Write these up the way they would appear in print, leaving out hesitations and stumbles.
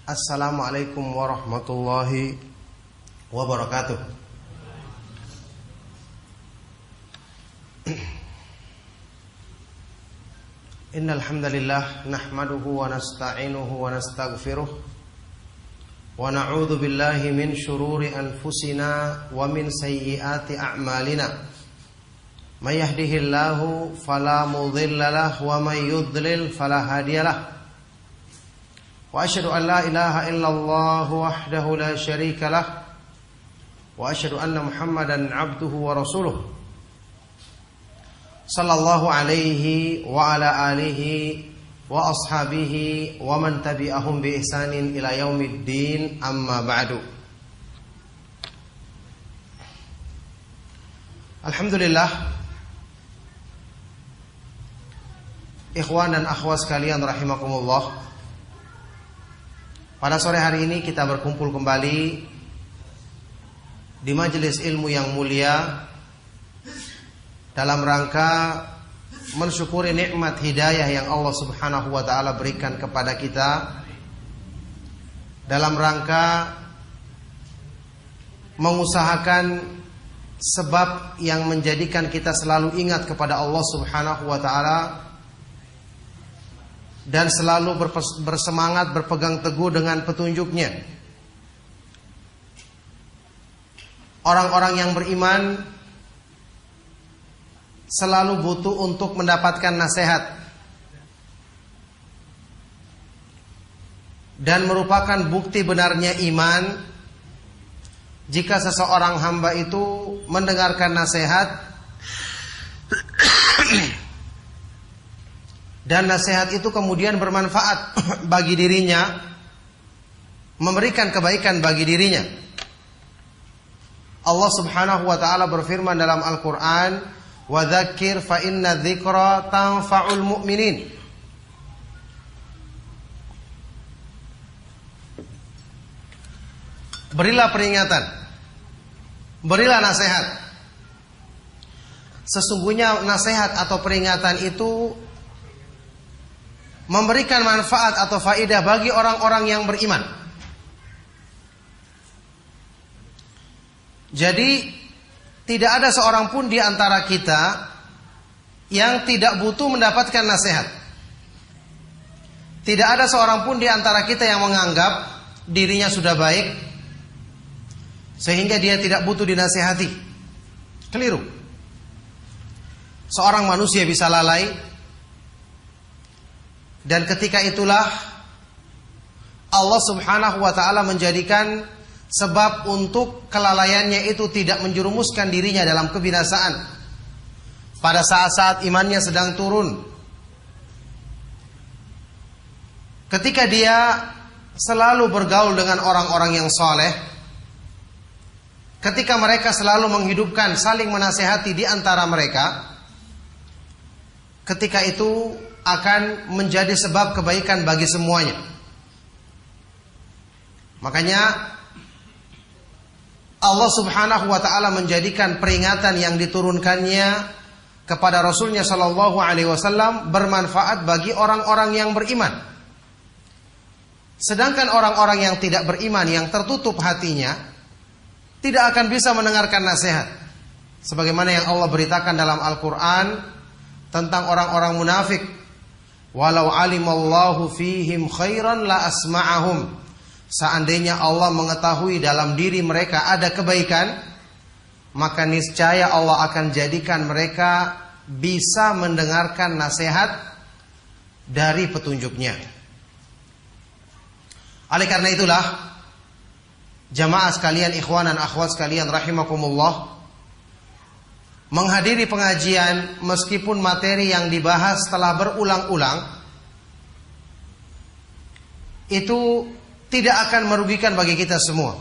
Assalamualaikum warahmatullahi wabarakatuh. Innal hamdalillah nahmaduhu wa nasta'inuhu wa nastaghfiruh wa na'udzu billahi min shururi anfusina wa min sayyiati a'malina. May yahdihillahu fala mudilla lahu wa may yudlil fala hadiyalah. Wa asyhadu an la ilaha illallah wahdahu la syarika lah wa asyhadu anna Muhammadan abduhu wa rasuluh sallallahu alaihi wa ala alihi wa ashabihi wa man tabi'ahum bi ihsanin ila yaumiddin, amma ba'du. Alhamdulillah, ikhwan dan akhwat sekalian rahimakumullah. Pada sore hari ini kita berkumpul kembali di majelis ilmu yang mulia dalam rangka mensyukuri nikmat hidayah yang Allah Subhanahu wa taala berikan kepada kita, dalam rangka mengusahakan sebab yang menjadikan kita selalu ingat kepada Allah Subhanahu wa taala dan selalu bersemangat berpegang teguh dengan petunjuknya. Orang-orang yang beriman selalu butuh untuk mendapatkan nasihat, dan merupakan bukti benarnya iman jika seseorang hamba itu mendengarkan nasihat dan nasihat itu kemudian bermanfaat bagi dirinya, memberikan kebaikan bagi dirinya. Allah Subhanahu wa taala berfirman dalam Al-Qur'an, "Wa dzakir fa inna dzikra tanfa'ul mu'minin." Berilah peringatan, berilah nasihat. Sesungguhnya nasihat atau peringatan itu memberikan manfaat atau faidah bagi orang-orang yang beriman. Jadi tidak ada seorang pun di antara kita yang tidak butuh mendapatkan nasihat. Tidak ada seorang pun di antara kita yang menganggap dirinya sudah baik sehingga dia tidak butuh dinasihati. Keliru. Seorang manusia bisa lalai, dan ketika itulah Allah Subhanahu wa ta'ala menjadikan sebab untuk kelalaiannya itu tidak menjerumuskan dirinya dalam kebinasaan pada saat-saat imannya sedang turun. Ketika dia selalu bergaul dengan orang-orang yang soleh, ketika mereka selalu menghidupkan saling menasihati di antara mereka, ketika itu akan menjadi sebab kebaikan bagi semuanya. Makanya Allah Subhanahu wa ta'ala menjadikan peringatan yang diturunkannya kepada Rasulnya Shallallahu alaihi wasallam bermanfaat bagi orang-orang yang beriman. Sedangkan orang-orang yang tidak beriman, yang tertutup hatinya, tidak akan bisa mendengarkan nasihat. Sebagaimana yang Allah beritakan dalam Al-Quran tentang orang-orang munafik, "Walau alimallahu fihim khairan la asma'ahum." Seandainya Allah mengetahui dalam diri mereka ada kebaikan, maka niscaya Allah akan jadikan mereka bisa mendengarkan nasihat dari petunjuknya. Oleh karena itulah, jamaah sekalian, ikhwan dan akhwat sekalian rahimakumullah, menghadiri pengajian meskipun materi yang dibahas telah berulang-ulang itu tidak akan merugikan bagi kita semua.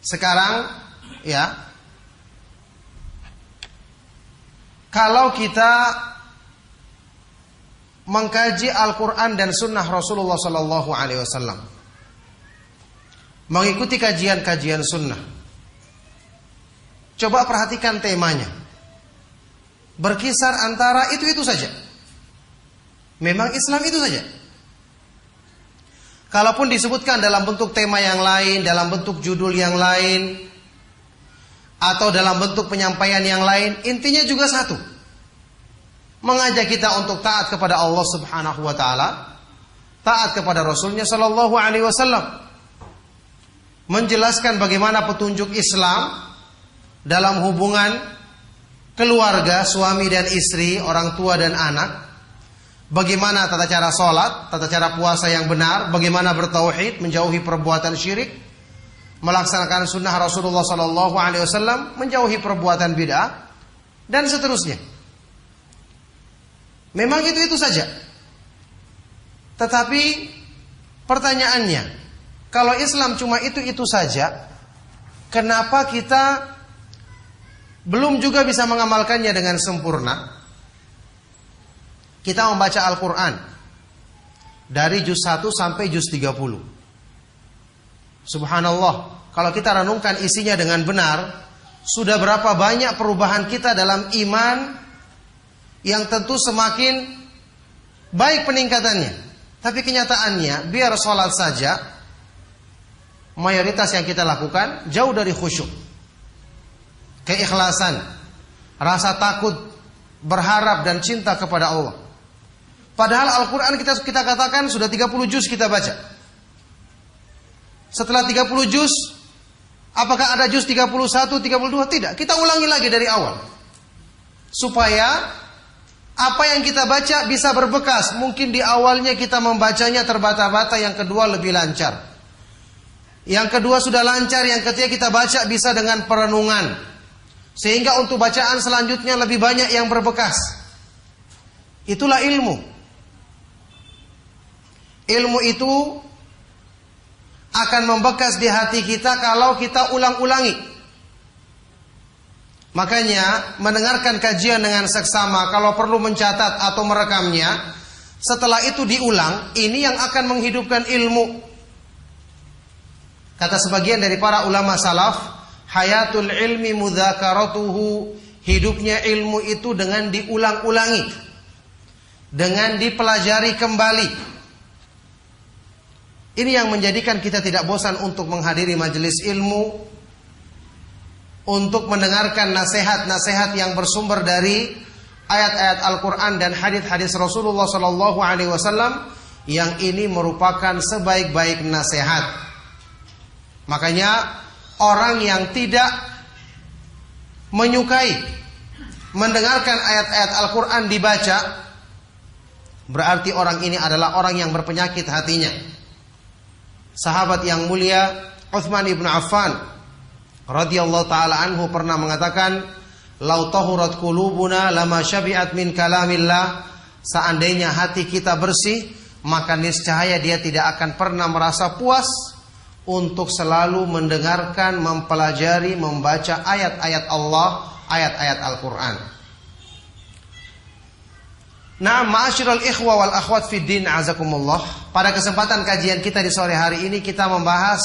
Sekarang ya, kalau kita mengkaji Al-Quran dan Sunnah Rasulullah Sallallahu Alaihi Wasallam, mengikuti kajian-kajian Sunnah, coba perhatikan temanya, berkisar antara itu saja. Memang Islam itu saja. kalaupun disebutkan dalam bentuk tema yang lain, dalam bentuk judul yang lain, atau dalam bentuk penyampaian yang lain, intinya juga satu. Mengajak kita untuk taat kepada Allah Subhanahu wa taala, taat kepada Rasulnya sallallahu alaihi wasallam. Menjelaskan bagaimana petunjuk Islam dalam hubungan keluarga, suami dan istri, orang tua dan anak. Bagaimana tata cara sholat, tata cara puasa yang benar, bagaimana bertauhid, menjauhi perbuatan syirik, melaksanakan sunnah Rasulullah sallallahu alaihi wasallam, menjauhi perbuatan bid'ah, dan seterusnya. Memang itu saja. Tetapi pertanyaannya, kalau Islam cuma itu saja, kenapa kita belum juga bisa mengamalkannya dengan sempurna? Kita membaca Al-Quran dari juz 1 sampai juz 30. Subhanallah, kalau kita renungkan isinya dengan benar, sudah berapa banyak perubahan kita dalam iman, yang tentu semakin baik peningkatannya. Tapi kenyataannya, biar sholat saja, mayoritas yang kita lakukan jauh dari khusyuk, keikhlasan, rasa takut, berharap dan cinta kepada Allah. Padahal Al-Quran kita katakan sudah 30 juz kita baca. Setelah 30 juz, apakah ada juz 31, 32? Tidak, kita ulangi lagi dari awal, supaya apa yang kita baca bisa berbekas. Mungkin di awalnya kita membacanya terbata-bata, yang kedua lebih lancar, yang kedua sudah lancar, yang ketiga kita baca bisa dengan perenungan, sehingga untuk bacaan selanjutnya lebih banyak yang berbekas. Itulah ilmu. Ilmu itu akan membekas di hati kita kalau kita ulang-ulangi. Makanya mendengarkan kajian dengan seksama, kalau perlu mencatat atau merekamnya, setelah itu diulang, ini yang akan menghidupkan ilmu. Kata sebagian dari para ulama salaf, hayatul ilmi mudzakaratuhu, hidupnya ilmu itu dengan diulang-ulangi, dengan dipelajari kembali. Ini yang menjadikan kita tidak bosan untuk menghadiri majelis ilmu, untuk mendengarkan nasihat-nasihat yang bersumber dari ayat-ayat Al-Quran dan hadis-hadis Rasulullah Sallallahu Alaihi Wasallam, yang ini merupakan sebaik-baik nasihat. Makanya orang yang tidak menyukai mendengarkan ayat-ayat Al-Quran dibaca, berarti orang ini adalah orang yang berpenyakit hatinya. Sahabat yang mulia Utsman ibn Affan radhiyallahu taala anhu pernah mengatakan, "Lau tahurat qulubuna lama syabi'at min kalamillah." Seandainya hati kita bersih, maka niscaya dia tidak akan pernah merasa puas untuk selalu mendengarkan, mempelajari, membaca ayat-ayat Allah, ayat-ayat Al-Quran. Nah, ma'asyiral ikhwa wal akhwat fid din, azakumullah. Pada kesempatan kajian kita di sore hari ini, kita membahas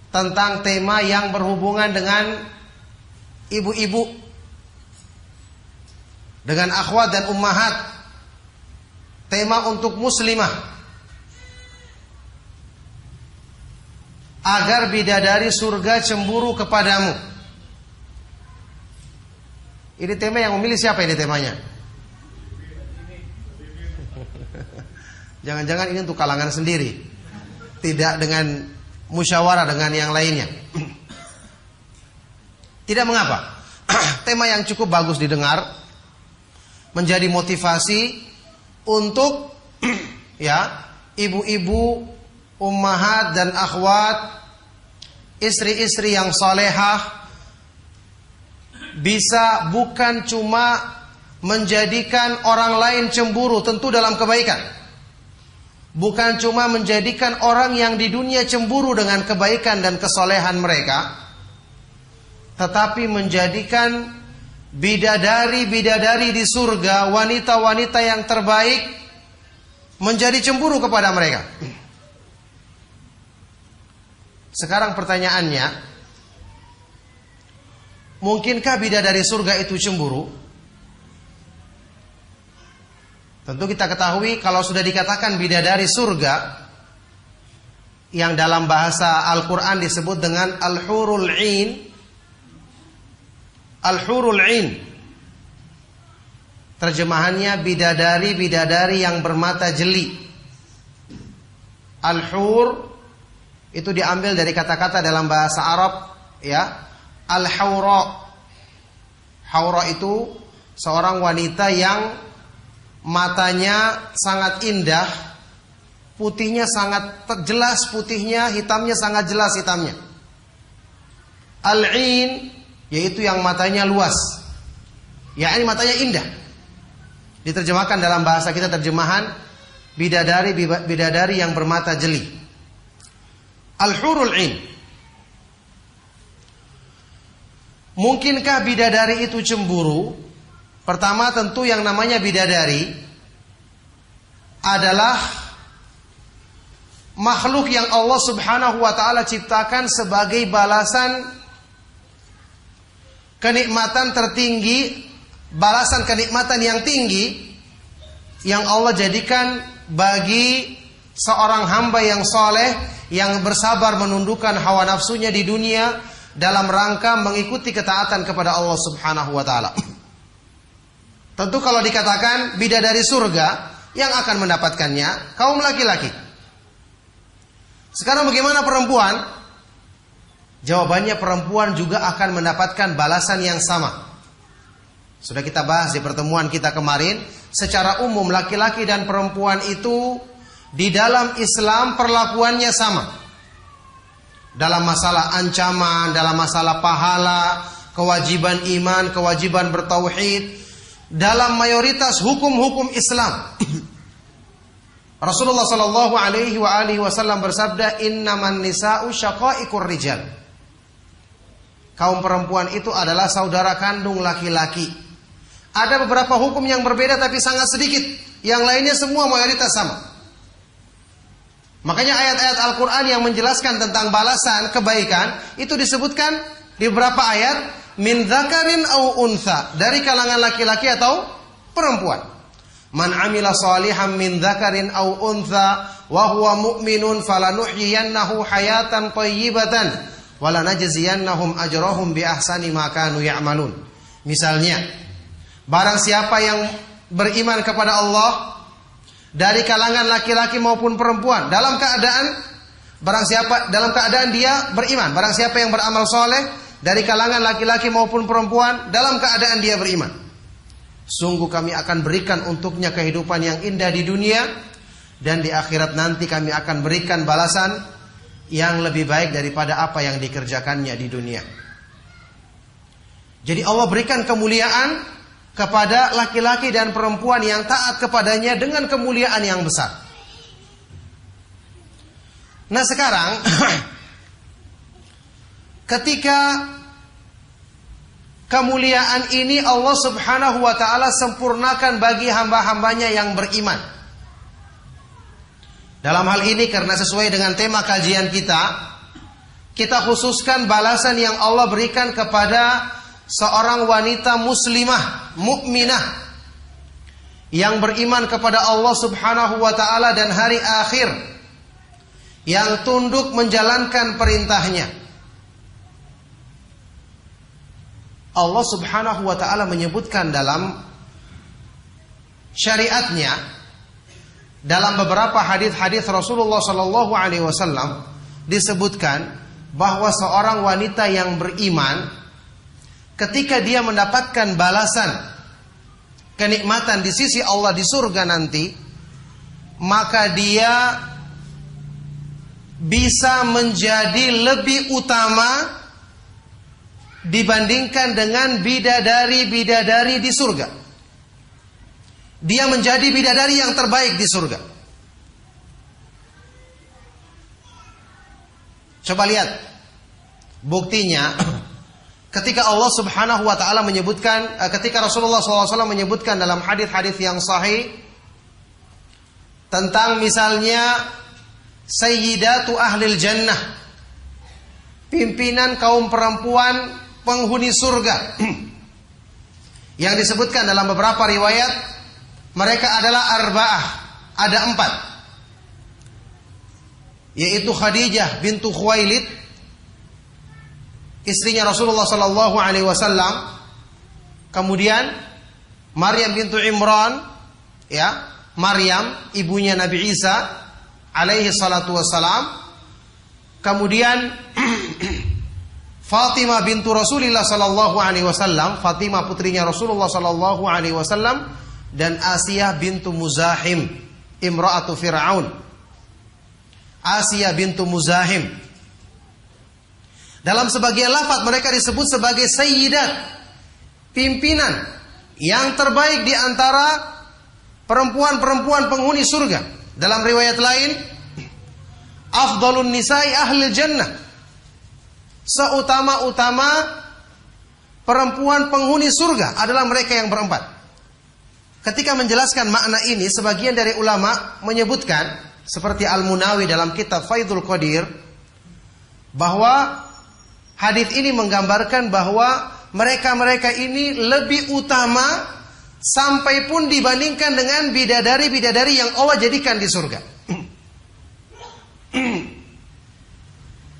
tentang tema yang berhubungan dengan ibu-ibu, dengan akhwat dan ummahat. Tema untuk muslimah, agar bidadari surga cemburu kepadamu. Ini tema yang memilih siapa ini temanya? Jangan-jangan ini untuk kalangan sendiri, tidak dengan musyawarah dengan yang lainnya. Tidak mengapa. Tema yang cukup bagus didengar, menjadi motivasi untuk ya, ibu-ibu, ummahat dan akhwat, istri-istri yang salehah, bisa bukan cuma menjadikan orang lain cemburu, tentu dalam kebaikan. Bukan cuma menjadikan orang yang di dunia cemburu dengan kebaikan dan kesolehan mereka, tetapi menjadikan bidadari-bidadari di surga, wanita-wanita yang terbaik, menjadi cemburu kepada mereka. Sekarang pertanyaannya, mungkinkah bidadari surga itu cemburu? Tentu kita ketahui kalau sudah dikatakan bidadari surga, yang dalam bahasa Al-Quran disebut dengan Al-Hurul 'Ain. Al-Hurul 'Ain, terjemahannya bidadari-bidadari yang bermata jeli. Al-Hur itu diambil dari kata-kata dalam bahasa Arab, ya. Al-Hawra. Hawra itu seorang wanita yang matanya sangat indah, putihnya sangat jelas putihnya, hitamnya sangat jelas hitamnya. Al-'Ain yaitu yang matanya luas, yakni matanya indah. Diterjemahkan dalam bahasa kita terjemahan bidadari yang bermata jeli. Al-Hurul 'Ain. Mungkinkah bidadari itu cemburu? Pertama, tentu yang namanya bidadari adalah makhluk yang Allah Subhanahu wa ta'ala ciptakan sebagai balasan kenikmatan tertinggi, balasan kenikmatan yang tinggi yang Allah jadikan bagi seorang hamba yang soleh, yang bersabar menundukkan hawa nafsunya di dunia dalam rangka mengikuti ketaatan kepada Allah Subhanahu wa ta'ala. Tentu kalau dikatakan bidadari surga, yang akan mendapatkannya kaum laki-laki. Sekarang bagaimana perempuan? Jawabannya, perempuan juga akan mendapatkan balasan yang sama. Sudah kita bahas di pertemuan kita kemarin, secara umum laki-laki dan perempuan itu di dalam Islam perlakuannya sama. Dalam masalah ancaman, dalam masalah pahala, kewajiban iman, kewajiban bertauhid, dalam mayoritas hukum-hukum Islam. Rasulullah sallallahu alaihi wasallam bersabda, "Innaman nisa'u syaqa'iqur rijal." Kaum perempuan itu adalah saudara kandung laki-laki. Ada beberapa hukum yang berbeda tapi sangat sedikit, yang lainnya semua mayoritas sama. Makanya ayat-ayat Al-Quran yang menjelaskan tentang balasan kebaikan itu disebutkan di beberapa ayat, min dzakarin au untha, dari kalangan laki-laki atau perempuan. Man amila salihan min dzakarin au untha wa huwa mu'minun falanuhyiyannahu hayatan thayyibatan wa lanajziyannahum ajrahum bi ahsani ma kanu ya'malun. Misalnya, barang siapa yang beriman kepada Allah dari kalangan laki-laki maupun perempuan dalam keadaan dia beriman, barang siapa yang beramal soleh dari kalangan laki-laki maupun perempuan dalam keadaan dia beriman, sungguh kami akan berikan untuknya kehidupan yang indah di dunia, dan di akhirat nanti kami akan berikan balasan yang lebih baik daripada apa yang dikerjakannya di dunia. Jadi Allah berikan kemuliaan kepada laki-laki dan perempuan yang taat kepadanya dengan kemuliaan yang besar. Nah sekarang ketika kemuliaan ini Allah Subhanahu wa ta'ala sempurnakan bagi hamba-hambanya yang beriman. Dalam hal ini, karena sesuai dengan tema kajian kita khususkan balasan yang Allah berikan kepada seorang wanita muslimah, mukminah, yang beriman kepada Allah Subhanahu wa ta'ala dan hari akhir, yang tunduk menjalankan perintahnya. Allah Subhanahu wa ta'ala menyebutkan dalam syariatnya, dalam beberapa hadis-hadis Rasulullah sallallahu alaihi wasallam disebutkan bahwa seorang wanita yang beriman ketika dia mendapatkan balasan kenikmatan di sisi Allah di surga nanti, maka dia bisa menjadi lebih utama dibandingkan dengan bidadari-bidadari di surga. Dia menjadi bidadari yang terbaik di surga. Coba lihat buktinya. Ketika Allah Subhanahu wa ta'ala menyebutkan, ketika Rasulullah SAW menyebutkan dalam hadis-hadis yang sahih tentang misalnya Sayyidatu Ahlil Jannah, pimpinan kaum perempuan penghuni surga, yang disebutkan dalam beberapa riwayat mereka adalah arba'ah, ada 4. yaitu Khadijah bintu Khuwailid, istrinya Rasulullah sallallahu alaihi wasallam. Kemudian Maryam bintu Imran, ya, Maryam ibunya Nabi Isa alaihi salatu wassalam. Kemudian Fatimah bintu Rasulullah sallallahu alaihi wasallam, Fatimah putrinya Rasulullah sallallahu alaihi wasallam, dan Asiyah bintu Muzahim, imra'atu Fir'aun. Asiyah bintu Muzahim. Dalam sebagian lafaz mereka disebut sebagai sayyidat, pimpinan yang terbaik di antara perempuan-perempuan penghuni surga. Dalam riwayat lain, afdalun nisa'i ahli jannah, seutama-utama perempuan penghuni surga adalah mereka yang berempat. Ketika menjelaskan makna ini, sebagian dari ulama menyebutkan, seperti Al-Munawi dalam kitab Faidul Qadir, bahwa hadis ini menggambarkan bahwa mereka-mereka ini lebih utama sampai pun dibandingkan dengan bidadari-bidadari yang Allah jadikan di surga.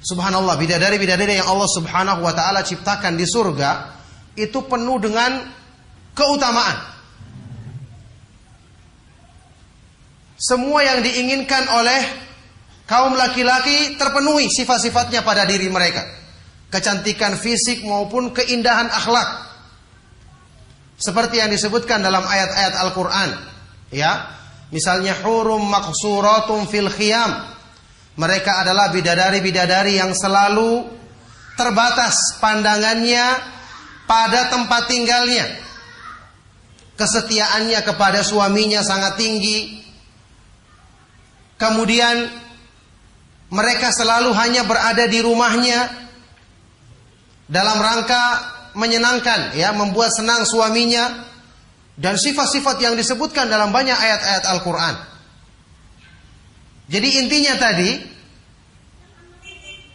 Subhanallah, bidadari-bidadari yang Allah subhanahu wa ta'ala ciptakan di surga itu penuh dengan keutamaan. Semua yang diinginkan oleh kaum laki-laki terpenuhi sifat-sifatnya pada diri mereka. Kecantikan fisik maupun keindahan akhlak. Seperti yang disebutkan dalam ayat-ayat Al-Quran. Ya, misalnya hurum maqsuratun fil khiyam. Mereka adalah bidadari-bidadari yang selalu terbatas pandangannya pada tempat tinggalnya. Kesetiaannya kepada suaminya sangat tinggi. Kemudian mereka selalu hanya berada di rumahnya dalam rangka menyenangkan, ya, membuat senang suaminya, dan sifat-sifat yang disebutkan dalam banyak ayat-ayat Al-Quran. Jadi intinya tadi,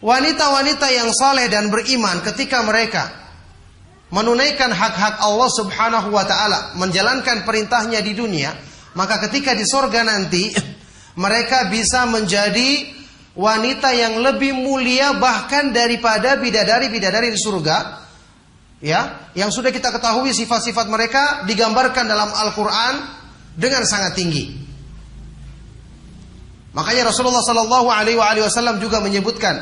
wanita-wanita yang saleh dan beriman ketika mereka menunaikan hak-hak Allah subhanahu wa ta'ala, menjalankan perintahnya di dunia, maka ketika di surga nanti mereka bisa menjadi wanita yang lebih mulia bahkan daripada bidadari-bidadari di surga, ya, yang sudah kita ketahui sifat-sifat mereka digambarkan dalam Al-Quran dengan sangat tinggi. Makanya Rasulullah sallallahu alaihi wasallam juga menyebutkan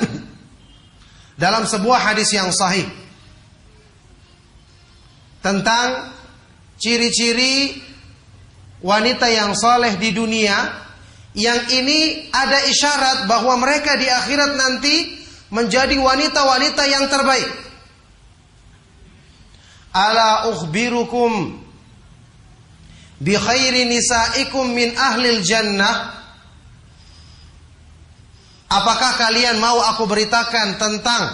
dalam sebuah hadis yang sahih tentang ciri-ciri wanita yang saleh di dunia. Yang ini ada isyarat bahwa mereka di akhirat nanti menjadi wanita-wanita yang terbaik. Ala ukhbirukum bi khairi nisaikum min ahlil jannah. Apakah kalian mau aku beritakan tentang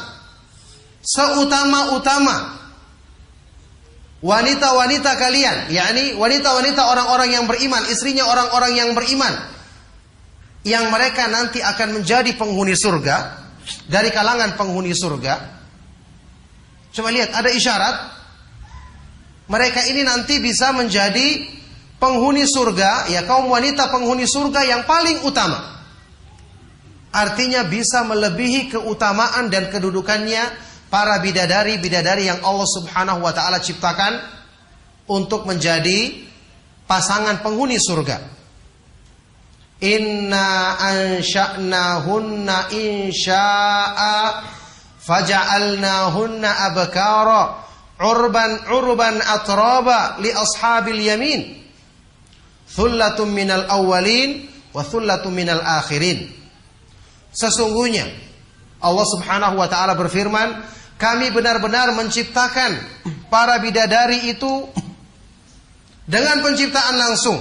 seutama-utama wanita-wanita kalian, yakni wanita-wanita orang-orang yang beriman, istrinya orang-orang yang beriman, yang mereka nanti akan menjadi penghuni surga, dari kalangan penghuni surga. Coba lihat, ada isyarat mereka ini nanti bisa menjadi penghuni surga, ya, kaum wanita penghuni surga yang paling utama. Artinya bisa melebihi keutamaan dan kedudukannya para bidadari-bidadari yang Allah subhanahu wa ta'ala ciptakan untuk menjadi pasangan penghuni surga. Inna ansha'nahunna insya'a faja'alnahunna abkara urban atraba li ashabil yamin thullatun minal awwalin wa thullatun minal akhirin. Sesungguhnya Allah subhanahu wa ta'ala berfirman, kami benar-benar menciptakan para bidadari itu dengan penciptaan langsung,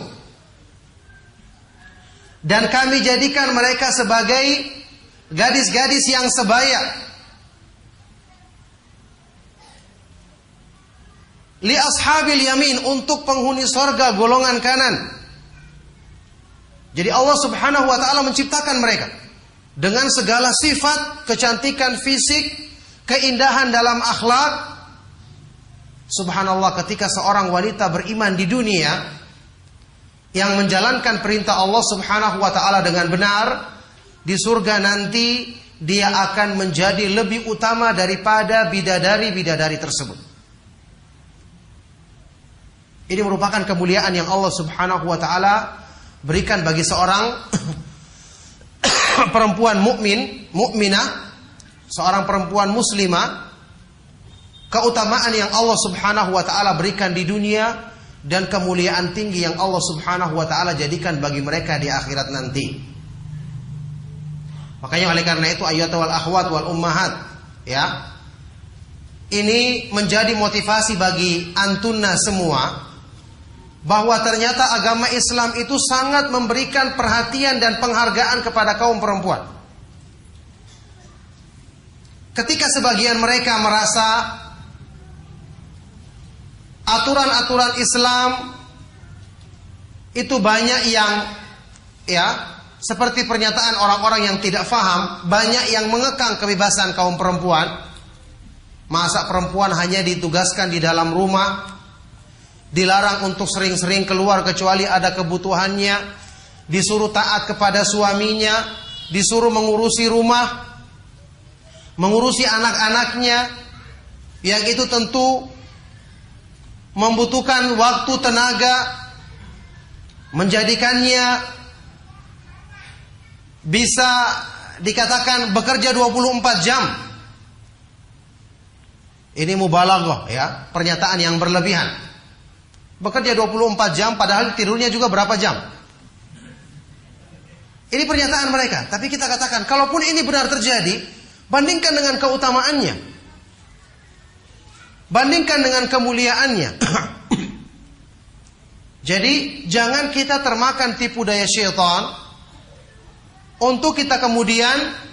dan kami jadikan mereka sebagai gadis-gadis yang sebaya. Li ashabil yamin, untuk penghuni sorga golongan kanan. Jadi Allah subhanahu wa ta'ala menciptakan mereka dengan segala sifat, kecantikan fisik, keindahan dalam akhlak. Subhanallah, ketika seorang wanita beriman di dunia yang menjalankan perintah Allah subhanahu wa ta'ala dengan benar, di surga nanti dia akan menjadi lebih utama daripada bidadari-bidadari tersebut. Ini merupakan kemuliaan yang Allah Subhanahu wa taala berikan bagi seorang perempuan mukminah, seorang perempuan muslimah, keutamaan yang Allah Subhanahu wa taala berikan di dunia dan kemuliaan tinggi yang Allah Subhanahu wa taala jadikan bagi mereka di akhirat nanti. Makanya oleh karena itu ayyuhal wal akhwat wal ummahat, ya. Ini menjadi motivasi bagi antunna semua bahwa ternyata agama Islam itu sangat memberikan perhatian dan penghargaan kepada kaum perempuan. Ketika sebagian mereka merasa aturan-aturan Islam itu banyak yang seperti pernyataan orang-orang yang tidak faham, banyak yang mengekang kebebasan kaum perempuan. Masa perempuan hanya ditugaskan di dalam rumah, dilarang untuk sering-sering keluar kecuali ada kebutuhannya, disuruh taat kepada suaminya, disuruh mengurusi rumah, mengurusi anak-anaknya, yang itu tentu membutuhkan waktu, tenaga, menjadikannya bisa dikatakan bekerja 24 jam. Ini mubalaghah, ya, pernyataan yang berlebihan. Bekerja 24 jam padahal tidurnya juga berapa jam? Ini pernyataan mereka. Tapi kita katakan, kalaupun ini benar terjadi, bandingkan dengan keutamaannya, bandingkan dengan kemuliaannya. Jadi jangan kita termakan tipu daya syaitan untuk kita kemudian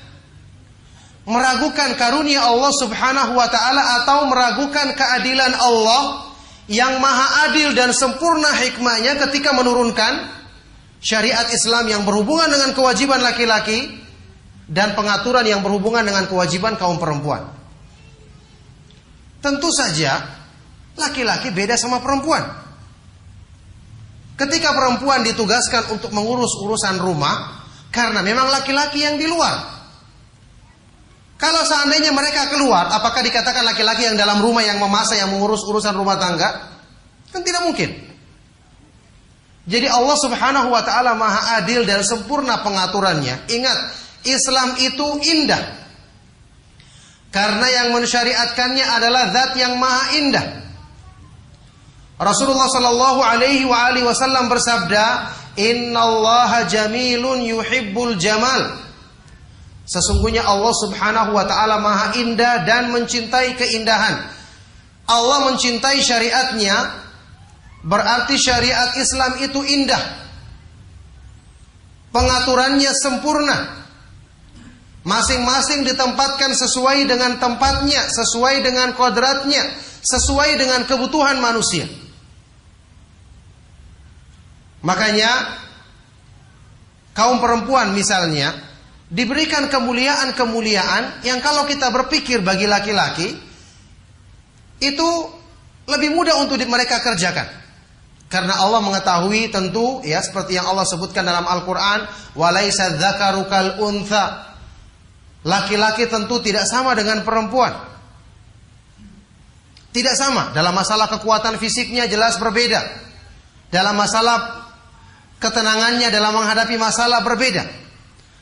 meragukan karunia Allah Subhanahu wa taala atau meragukan keadilan Allah yang maha adil dan sempurna hikmahnya ketika menurunkan syariat Islam yang berhubungan dengan kewajiban laki-laki dan pengaturan yang berhubungan dengan kewajiban kaum perempuan. Tentu saja laki-laki beda sama perempuan. Ketika perempuan ditugaskan untuk mengurus urusan rumah, karena memang laki-laki yang di luar. Kalau seandainya mereka keluar, apakah dikatakan laki-laki yang dalam rumah yang memasak, yang mengurus urusan rumah tangga? Kan tidak mungkin. Jadi Allah Subhanahu wa taala maha adil dan sempurna pengaturannya. Ingat, Islam itu indah. Karena yang mensyariatkannya adalah zat yang maha indah. Rasulullah sallallahu alaihi wasallam bersabda, "Innallaha jamilun yuhibbul jamal." Sesungguhnya Allah Subhanahu wa taala maha indah dan mencintai keindahan. Allah mencintai syariatnya, berarti syariat Islam itu indah. Pengaturannya sempurna. Masing-masing ditempatkan sesuai dengan tempatnya, sesuai dengan kodratnya, sesuai dengan kebutuhan manusia. Makanya kaum perempuan misalnya diberikan kemuliaan-kemuliaan yang kalau kita berpikir bagi laki-laki itu lebih mudah untuk mereka kerjakan. Karena Allah mengetahui tentu, ya, seperti yang Allah sebutkan dalam Al-Quran, "Walaisa dzakaru kal untha." Laki-laki tentu tidak sama dengan perempuan. Tidak sama. Dalam masalah kekuatan fisiknya jelas berbeda. Dalam masalah ketenangannya dalam menghadapi masalah berbeda.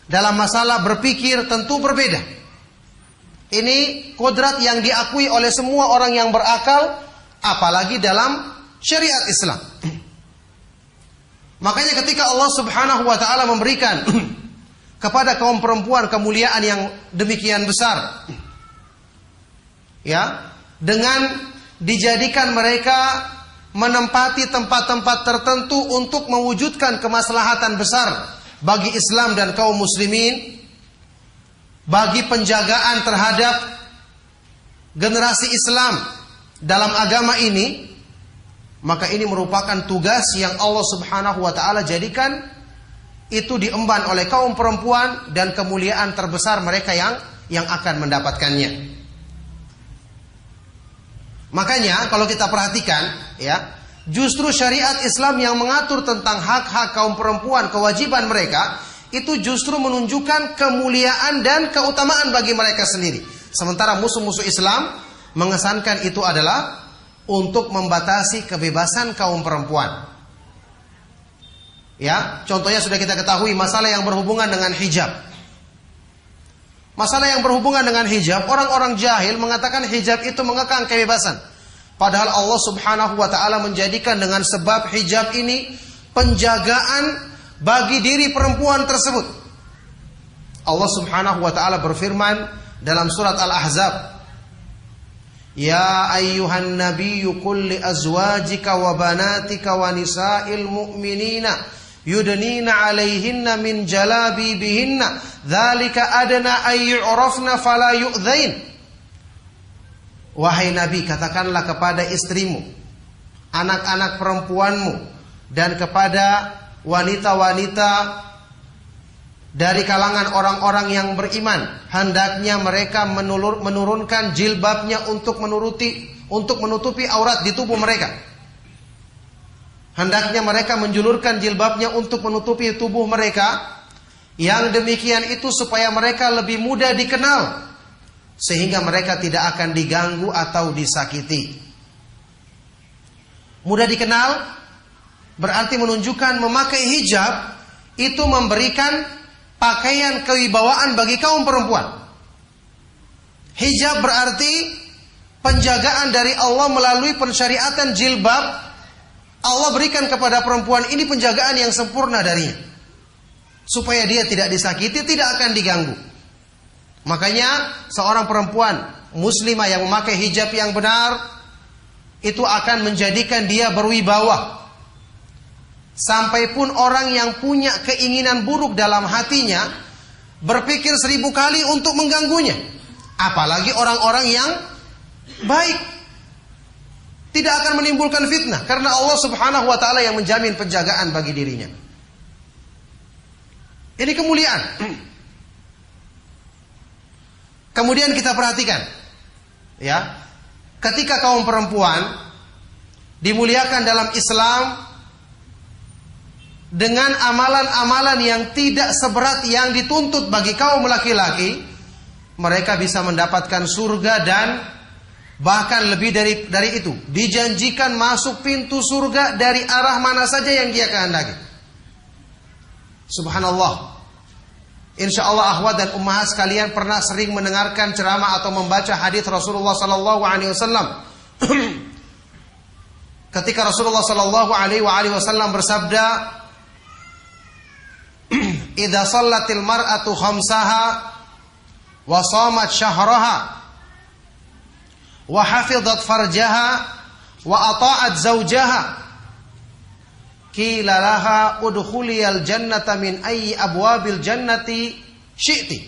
Dalam masalah berpikir tentu berbeda. Ini kodrat yang diakui oleh semua orang yang berakal, apalagi dalam syariat Islam. Makanya ketika Allah Subhanahu wa taala memberikan kepada kaum perempuan kemuliaan yang demikian besar, ya, dengan dijadikan mereka menempati tempat-tempat tertentu untuk mewujudkan kemaslahatan besar bagi Islam dan kaum muslimin, bagi penjagaan terhadap generasi Islam dalam agama ini, maka ini merupakan tugas yang Allah Subhanahu wa taala jadikan itu diemban oleh kaum perempuan dan kemuliaan terbesar mereka yang akan mendapatkannya. Makanya kalau kita perhatikan, ya, justru syariat Islam yang mengatur tentang hak-hak kaum perempuan, kewajiban mereka, itu justru menunjukkan kemuliaan dan keutamaan bagi mereka sendiri. Sementara musuh-musuh Islam mengesankan itu adalah untuk membatasi kebebasan kaum perempuan. Ya, contohnya sudah kita ketahui masalah yang berhubungan dengan hijab. Masalah yang berhubungan dengan hijab, orang-orang jahil mengatakan hijab itu mengekang kebebasan. Padahal Allah Subhanahu wa taala menjadikan dengan sebab hijab ini penjagaan bagi diri perempuan tersebut. Allah Subhanahu wa taala berfirman dalam surat Al-Ahzab, "Ya ayyuhan nabiyyu qul li azwajika wa banatika wa nisa'il mu'minina yudnina 'alaihinna min jalabibihinna dzalika adna ay yu'rafna fala yu'dzain." Wahai Nabi, katakanlah kepada istrimu, anak-anak perempuanmu, dan kepada wanita-wanita dari kalangan orang-orang yang beriman, hendaknya mereka menurunkan jilbabnya untuk menutupi aurat di tubuh mereka. Hendaknya mereka menjulurkan jilbabnya untuk menutupi tubuh mereka. Yang demikian itu supaya mereka lebih mudah dikenal, sehingga mereka tidak akan diganggu atau disakiti. Mudah dikenal berarti menunjukkan memakai hijab itu memberikan pakaian kewibawaan bagi kaum perempuan. Hijab berarti penjagaan dari Allah melalui pensyariatan jilbab. Allah berikan kepada perempuan ini penjagaan yang sempurna darinya, supaya dia tidak disakiti, tidak akan diganggu. Makanya seorang perempuan muslimah yang memakai hijab yang benar itu akan menjadikan dia berwibawa. Sampai pun orang yang punya keinginan buruk dalam hatinya berpikir 1000 kali untuk mengganggunya. Apalagi orang-orang yang baik. Tidak akan menimbulkan fitnah karena Allah Subhanahu wa taala yang menjamin penjagaan bagi dirinya. Ini kemuliaan. Kemudian kita perhatikan, ya, ketika kaum perempuan dimuliakan dalam Islam dengan amalan-amalan yang tidak seberat yang dituntut bagi kaum laki-laki, mereka bisa mendapatkan surga dan bahkan lebih dari itu, dijanjikan masuk pintu surga dari arah mana saja yang dia kehendaki. Subhanallah. Insyaallah akhwat dan ummahat sekalian pernah sering mendengarkan ceramah atau membaca hadis Rasulullah sallallahu alaihi wasallam. Ketika Rasulullah sallallahu alaihi wasallam bersabda, "Idza shallatil mar'atu khamsaha wa shamat syahraha wa hafizat farjaha wa ata'at zawjaha qila laha udkhuliyal jannata min ayyi abwabil jannati syi'ti."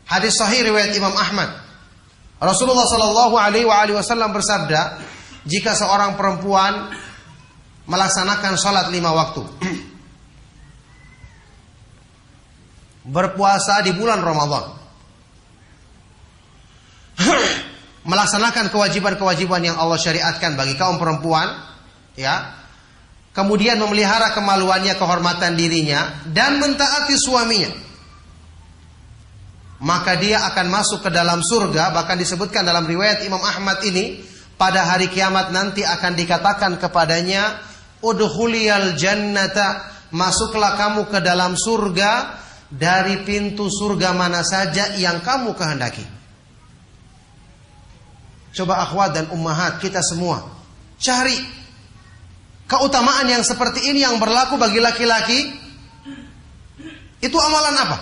Hadis sahih riwayat Imam Ahmad. Rasulullah sallallahu alaihi wasallam bersabda, jika seorang perempuan melaksanakan salat 5 waktu, berpuasa di bulan Ramadan, melaksanakan kewajiban-kewajiban yang Allah syariatkan bagi kaum perempuan, ya, kemudian memelihara kemaluannya, kehormatan dirinya, dan mentaati suaminya, maka dia akan masuk ke dalam surga. Bahkan disebutkan dalam riwayat Imam Ahmad ini, pada hari kiamat nanti akan dikatakan kepadanya, udkhuliyal jannata, masuklah kamu ke dalam surga dari pintu surga mana saja yang kamu kehendaki. Coba akhwat dan ummahat, kita semua cari keutamaan yang seperti ini yang berlaku bagi laki-laki. Itu amalan apa?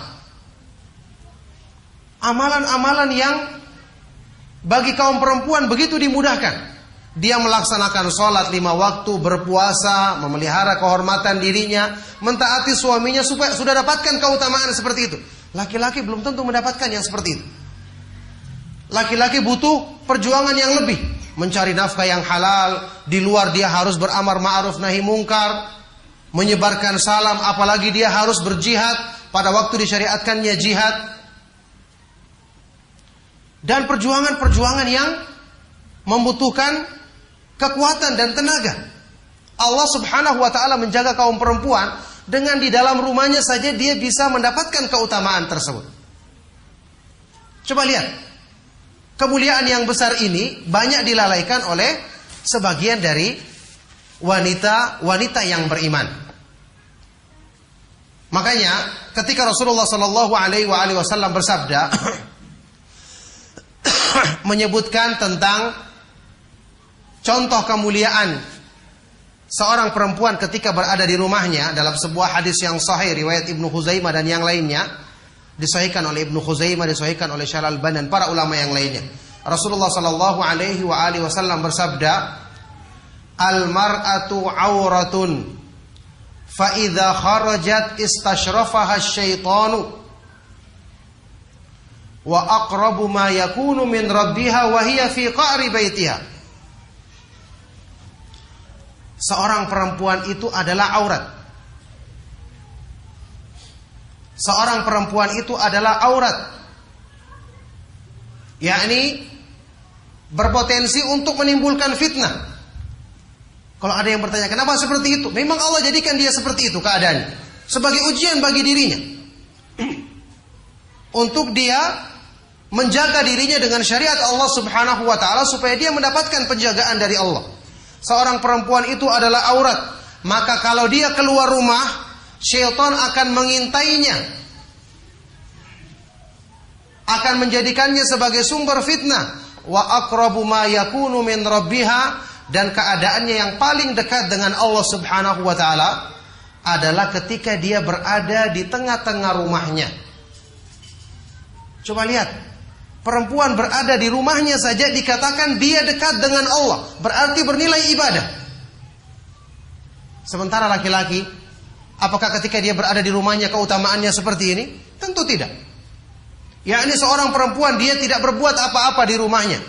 Amalan-amalan yang bagi kaum perempuan begitu dimudahkan. Dia melaksanakan sholat 5 waktu, berpuasa, memelihara kehormatan dirinya, mentaati suaminya, supaya sudah dapatkan keutamaan seperti itu. Laki-laki belum tentu mendapatkan yang seperti itu. Laki-laki butuh perjuangan yang lebih, mencari nafkah yang halal, di luar dia harus beramar ma'ruf nahi mungkar, menyebarkan salam, apalagi dia harus berjihad pada waktu disyariatkannya jihad. Dan perjuangan-perjuangan yang membutuhkan kekuatan dan tenaga. Allah Subhanahu wa taala menjaga kaum perempuan dengan di dalam rumahnya saja dia bisa mendapatkan keutamaan tersebut. Coba lihat, kemuliaan yang besar ini banyak dilalaikan oleh sebagian dari wanita-wanita yang beriman. Makanya ketika Rasulullah Shallallahu Alaihi Wasallam bersabda menyebutkan tentang contoh kemuliaan seorang perempuan ketika berada di rumahnya dalam sebuah hadis yang sahih riwayat Ibnu Khuzaimah dan yang lainnya, disahihkan oleh Ibnu Khuzaimah, disahihkan oleh Syekh Al-Albani dan para ulama yang lainnya. Rasulullah Shallallahu Alaihi Wasallam bersabda, "Al-mar'atu auratun, fa idza kharajat istashrafaha asy-syaitanu." Wa aqrabu ma yakunu min rabbiha wa hiya fi qa'ri baitiha. Seorang perempuan itu adalah aurat. Seorang perempuan itu adalah aurat. Yakni berpotensi untuk menimbulkan fitnah. Kalau ada yang bertanya, kenapa seperti itu? Memang Allah jadikan dia seperti itu keadaannya, sebagai ujian bagi dirinya. Untuk dia menjaga dirinya dengan syariat Allah Subhanahu wa taala supaya dia mendapatkan penjagaan dari Allah. Seorang perempuan itu adalah aurat, maka kalau dia keluar rumah, syaitan akan mengintainya, akan menjadikannya sebagai sumber fitnah. Wa aqrabu ma yakunu min rabbiha, dan keadaannya yang paling dekat dengan Allah Subhanahu wa taala adalah ketika dia berada di tengah-tengah rumahnya. Coba lihat, perempuan berada di rumahnya saja dikatakan dia dekat dengan Allah, berarti bernilai ibadah. Sementara laki-laki, apakah ketika dia berada di rumahnya keutamaannya seperti ini? Tentu tidak. Yakni seorang perempuan dia tidak berbuat apa-apa di rumahnya,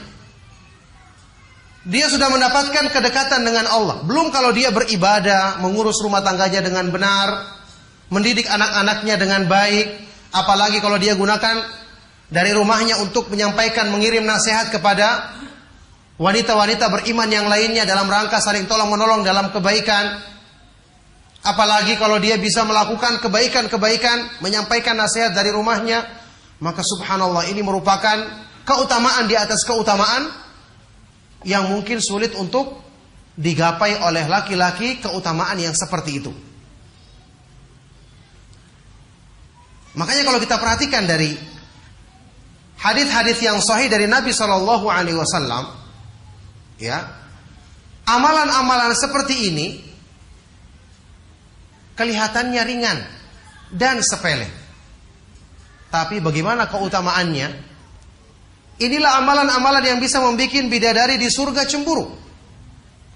dia sudah mendapatkan kedekatan dengan Allah. Belum kalau dia beribadah, mengurus rumah tangganya dengan benar, mendidik anak-anaknya dengan baik, apalagi kalau dia gunakan dari rumahnya untuk menyampaikan, mengirim nasihat kepada wanita-wanita beriman yang lainnya dalam rangka saling tolong-menolong dalam kebaikan. Apalagi kalau dia bisa melakukan kebaikan-kebaikan, menyampaikan nasihat dari rumahnya, maka subhanallah ini merupakan keutamaan di atas keutamaan yang mungkin sulit untuk digapai oleh laki-laki, keutamaan yang seperti itu. Makanya kalau kita perhatikan dari hadis-hadis yang sahih dari Nabi Shallallahu Alaihi Wasallam, ya, amalan-amalan seperti ini kelihatannya ringan dan sepele, tapi bagaimana keutamaannya? Inilah amalan-amalan yang bisa membuat bidadari di surga cemburu.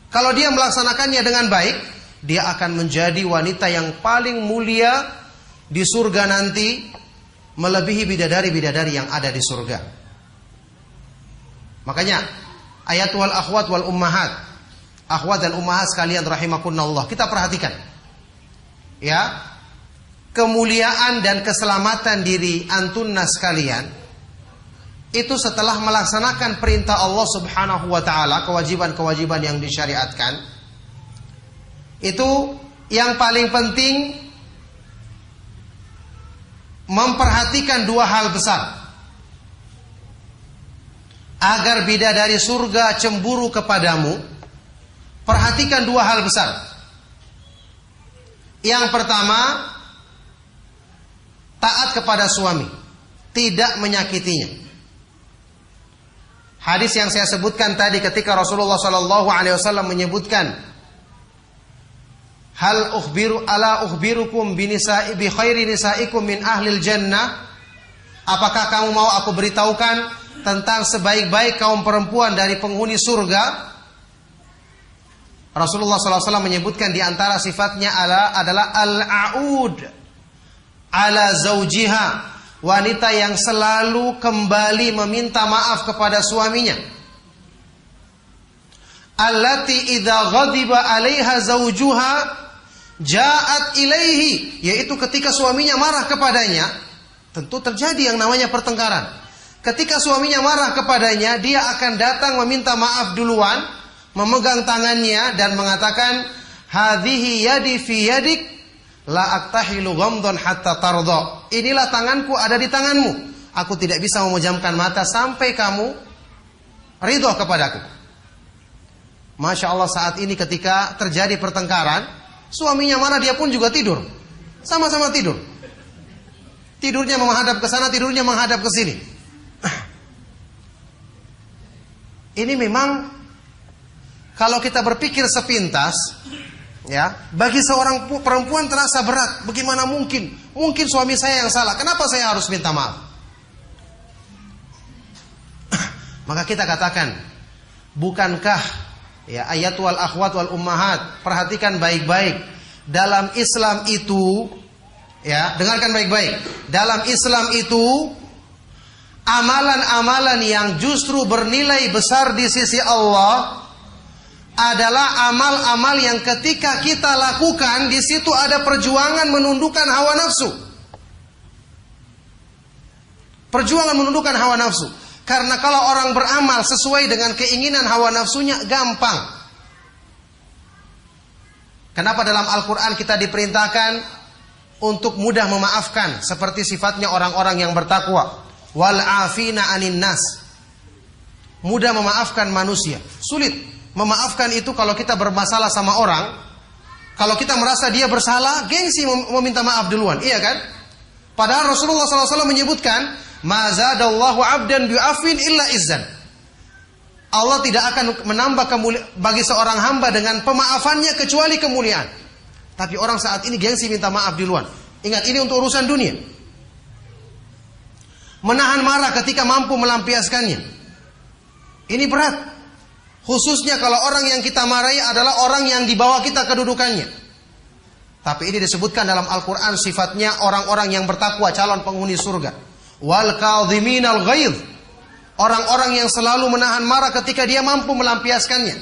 Kalau dia melaksanakannya dengan baik, dia akan menjadi wanita yang paling mulia di surga nanti, melebihi bidadari-bidadari yang ada di surga. Makanya ayat wal akhwat wal ummahat, akhwat dan ummahat sekalian rahimakumullah, kita perhatikan, ya, kemuliaan dan keselamatan diri antunna sekalian itu setelah melaksanakan perintah Allah Subhanahu wa taala, kewajiban-kewajiban yang disyariatkan. Itu yang paling penting, memperhatikan dua hal besar agar bidadari surga cemburu kepadamu. Perhatikan dua hal besar. Yang pertama, taat kepada suami, tidak menyakitinya. Hadis yang saya sebutkan tadi ketika Rasulullah Sallallahu Alaihi Wasallam menyebutkan, hal ukhbirukum bi khairi nisaikum min ahlil jannah. Apakah kamu mau aku beritahukan tentang sebaik-baik kaum perempuan dari penghuni surga? Rasulullah SAW menyebutkan di antara sifatnya adalah al-a'ud ala zaujiha, wanita yang selalu kembali meminta maaf kepada suaminya. Allati idza ghadiba 'alaiha zaujuha ja'at ilaihi, yaitu ketika suaminya marah kepadanya, tentu terjadi yang namanya pertengkaran. Ketika suaminya marah kepadanya, dia akan datang meminta maaf duluan, memegang tangannya dan mengatakan, hadhihi yadi fi yadik, La aktahilu ghamdhan hatta tarda. Inilah tanganku ada di tanganmu. Aku tidak bisa memejamkan mata sampai kamu ridho kepadaku. Masya Allah, saat ini ketika terjadi pertengkaran, suaminya marah, dia pun juga tidur. Sama-sama tidur. Tidurnya menghadap ke sana, tidurnya menghadap ke sini. Ini memang kalau kita berpikir sepintas, ya, bagi seorang perempuan terasa berat. Bagaimana mungkin? Mungkin suami saya yang salah. Kenapa saya harus minta maaf? Maka kita katakan, bukankah ya ayat wal akhwat wal ummahat, perhatikan baik-baik. Dalam Islam itu, ya, dengarkan baik-baik. Dalam Islam itu, amalan-amalan yang justru bernilai besar di sisi Allah adalah amal-amal yang ketika kita lakukan, di situ ada perjuangan menundukkan hawa nafsu. Perjuangan menundukkan hawa nafsu. Karena kalau orang beramal sesuai dengan keinginan hawa nafsunya, gampang. Kenapa dalam Al-Quran kita diperintahkan untuk mudah memaafkan, seperti sifatnya orang-orang yang bertakwa. Wal afina anin nas. Mudah memaafkan manusia. Sulit memaafkan itu kalau kita bermasalah sama orang. Kalau kita merasa dia bersalah, gengsi meminta maaf duluan, iya kan? Padahal Rasulullah SAW menyebutkan, ma zadallahu abdan bi'afin illa izzan. Allah tidak akan menambah bagi seorang hamba dengan pemaafannya kecuali kemuliaan. Tapi orang saat ini gengsi minta maaf duluan. Ingat, ini untuk urusan dunia. Menahan marah ketika mampu melampiaskannya. Ini berat. Khususnya kalau orang yang kita marahi adalah orang yang di bawah kita kedudukannya. Tapi ini disebutkan dalam Al-Quran sifatnya orang-orang yang bertakwa, calon penghuni surga. Wal kadhiminal ghaidh. Orang-orang yang selalu menahan marah ketika dia mampu melampiaskannya.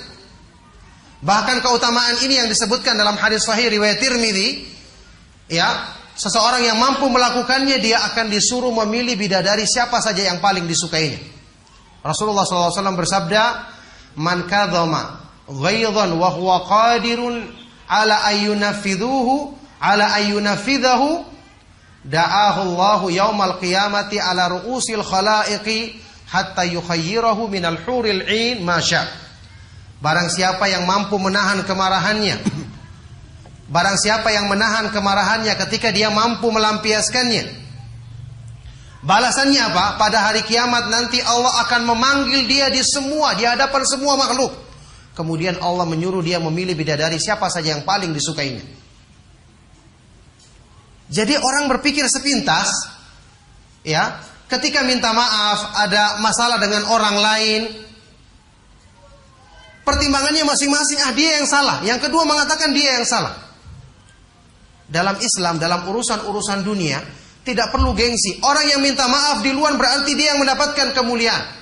Bahkan keutamaan ini yang disebutkan dalam hadis sahih riwayat Tirmidzi, ya, seseorang yang mampu melakukannya, dia akan disuruh memilih bidadari siapa saja yang paling disukainya. Rasulullah SAW bersabda, man kadhama ghaidhan wa huwa qadirun ala ayyunafidhahu da'ahu Allahu yaumal qiyamati ala ru'usil khalaiqi hatta yukhayyirahu minal huril 'ain ma syaa. Barang siapa yang mampu menahan kemarahannya, barang siapa yang menahan kemarahannya ketika dia mampu melampiaskannya, balasannya apa? Pada hari kiamat nanti Allah akan memanggil dia di hadapan semua makhluk. Kemudian Allah menyuruh dia memilih bidadari siapa saja yang paling disukainya. Jadi orang berpikir sepintas, ya, ketika minta maaf, ada masalah dengan orang lain, pertimbangannya masing-masing, dia yang salah. Yang kedua mengatakan dia yang salah. Dalam Islam, dalam urusan-urusan dunia, tidak perlu gengsi. Orang yang minta maaf di luar berarti dia yang mendapatkan kemuliaan.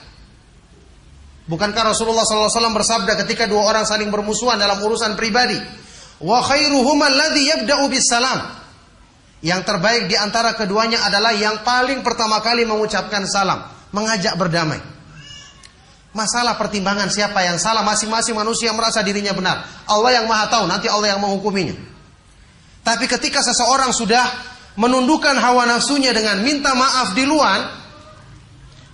Bukankah Rasulullah SAW bersabda ketika dua orang saling bermusuhan dalam urusan pribadi, wa khairuhuma alladhi yabda'u bis salam. Yang terbaik di antara keduanya adalah yang paling pertama kali mengucapkan salam, mengajak berdamai. Masalah pertimbangan siapa yang salah, masing-masing manusia merasa dirinya benar. Allah yang Maha tahu, nanti Allah yang menghukuminya. Tapi ketika seseorang sudah menundukkan hawa nafsunya dengan minta maaf di luar,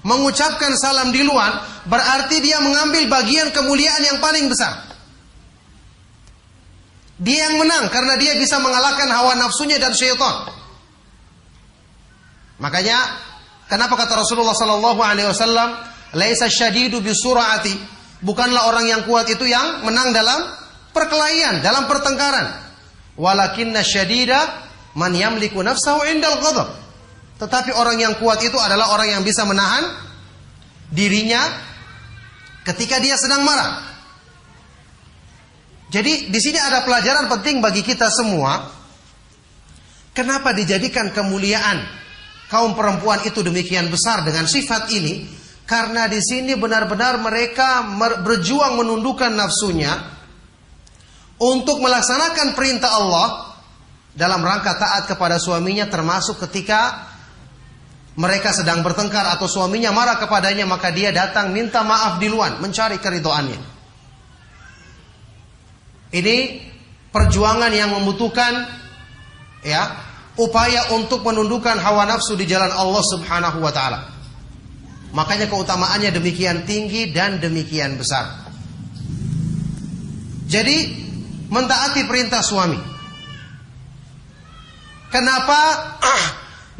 mengucapkan salam di luar, berarti dia mengambil bagian kemuliaan yang paling besar. Dia yang menang karena dia bisa mengalahkan hawa nafsunya dan syaitan. Makanya kenapa kata Rasulullah SAW, laisa syadidu bisur'ati, bukanlah orang yang kuat itu yang menang dalam perkelahian, dalam pertengkaran. Walakinna syadida man yamliku nafsahu indal ghadab. Tetapi orang yang kuat itu adalah orang yang bisa menahan dirinya ketika dia sedang marah. Jadi di sini ada pelajaran penting bagi kita semua. Kenapa dijadikan kemuliaan kaum perempuan itu demikian besar dengan sifat ini? Karena di sini benar-benar mereka berjuang menundukkan nafsunya untuk melaksanakan perintah Allah dalam rangka taat kepada suaminya, termasuk ketika mereka sedang bertengkar atau suaminya marah kepadanya, maka dia datang minta maaf di luar, mencari keridhoannya. Ini perjuangan yang membutuhkan ya, upaya untuk menundukkan hawa nafsu di jalan Allah Subhanahu wa taala. Makanya keutamaannya demikian tinggi dan demikian besar. Jadi mentaati perintah suami. Kenapa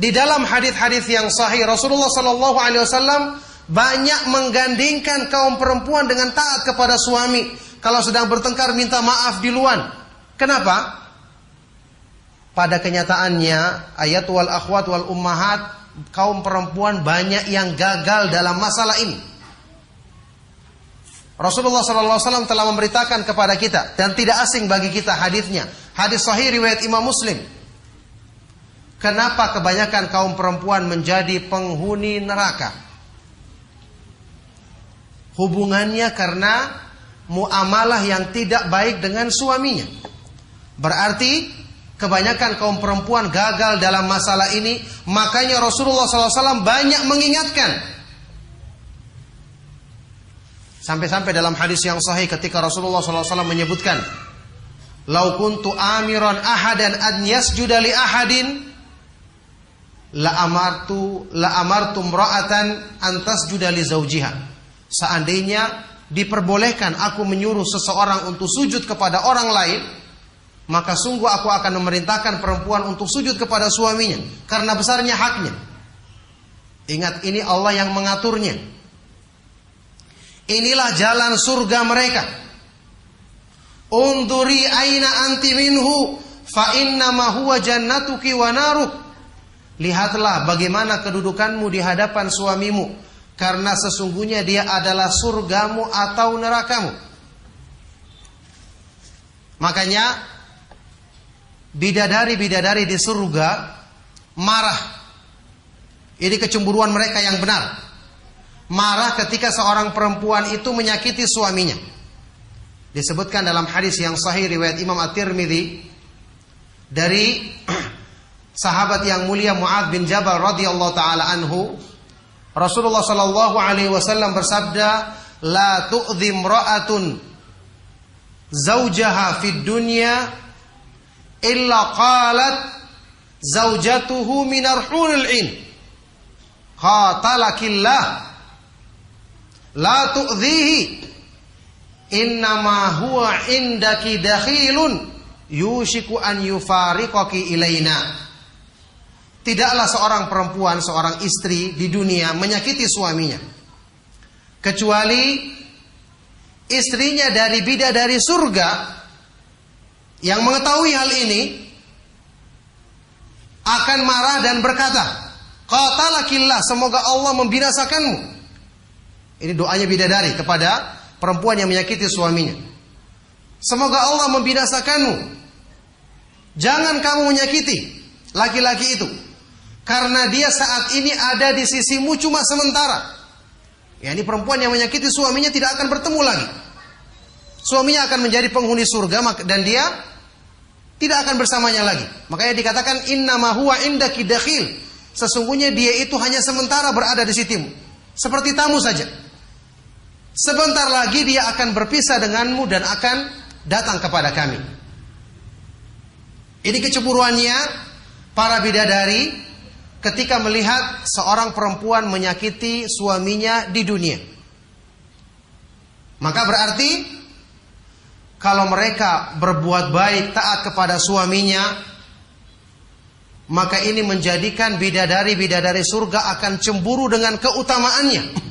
di dalam hadis-hadis yang sahih Rasulullah sallallahu alaihi wasallam banyak menggandingkan kaum perempuan dengan taat kepada suami. Kalau sedang bertengkar minta maaf duluan. Kenapa? Pada kenyataannya ayat wal akhwat wal ummahat, kaum perempuan banyak yang gagal dalam masalah ini. Rasulullah SAW telah memberitakan kepada kita dan tidak asing bagi kita hadisnya. Hadis sahih riwayat Imam Muslim. Kenapa kebanyakan kaum perempuan menjadi penghuni neraka? Hubungannya karena muamalah yang tidak baik dengan suaminya. Berarti kebanyakan kaum perempuan gagal dalam masalah ini. Makanya Rasulullah SAW banyak mengingatkan. Sampai-sampai dalam hadis yang sahih ketika Rasulullah SAW menyebutkan, "Lau kuntu amiran ahadan an yasjuda li ahadin la amartu imra'atan an tasjuda li zawjiha." Seandainya diperbolehkan aku menyuruh seseorang untuk sujud kepada orang lain, maka sungguh aku akan memerintahkan perempuan untuk sujud kepada suaminya karena besarnya haknya. Ingat, ini Allah yang mengaturnya. Inilah jalan surga mereka. Unduri aina anti minhu fa innama huwa jannatuki wa naruk. Lihatlah bagaimana kedudukanmu di hadapan suamimu, karena sesungguhnya dia adalah surgamu atau nerakamu. Makanya bidadari-bidadari di surga marah. Ini kecemburuan mereka yang benar. Marah ketika seorang perempuan itu menyakiti suaminya. Disebutkan dalam hadis yang sahih riwayat Imam At-Tirmidzi dari sahabat yang mulia Mu'adz bin Jabal radhiyallahu taala anhu, Rasulullah sallallahu alaihi wasallam bersabda, "La tu'dhi imra'atun zawjaha fid dunya illa qalat zaujatuhu minar huril in qatalakillah la tu'dhihi innama huwa indaki dakhilun yushiku an yufariqaki ilaina." Tidaklah seorang perempuan, seorang istri di dunia menyakiti suaminya kecuali istrinya dari bidadari surga yang mengetahui hal ini akan marah dan berkata, "Qatalakillah, semoga Allah membinasakanmu." Ini doanya bidadari kepada perempuan yang menyakiti suaminya. Semoga Allah membinasakanmu. Jangan kamu menyakiti laki-laki itu, karena dia saat ini ada di sisimu cuma sementara. Ya, ini perempuan yang menyakiti suaminya tidak akan bertemu lagi. Suaminya akan menjadi penghuni surga dan dia tidak akan bersamanya lagi. Makanya dikatakan innama huwa indaki dakhil. Sesungguhnya dia itu hanya sementara berada di sisimu, seperti tamu saja. Sebentar lagi dia akan berpisah denganmu dan akan datang kepada kami. Ini kecemburuannya para bidadari ketika melihat seorang perempuan menyakiti suaminya di dunia. Maka berarti kalau mereka berbuat baik, taat kepada suaminya, maka ini menjadikan bidadari-bidadari surga akan cemburu dengan keutamaannya.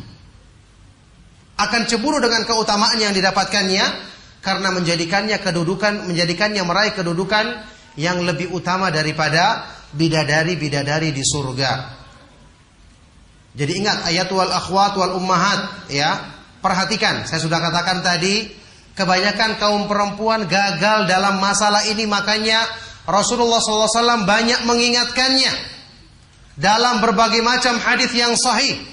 Akan cemburu dengan keutamaan yang didapatkannya, karena menjadikannya meraih kedudukan yang lebih utama daripada bidadari-bidadari di surga. Jadi ingat ayat wal akhwat wal ummahat, ya. Perhatikan, saya sudah katakan tadi, kebanyakan kaum perempuan gagal dalam masalah ini, makanya Rasulullah SAW banyak mengingatkannya dalam berbagai macam hadis yang sahih.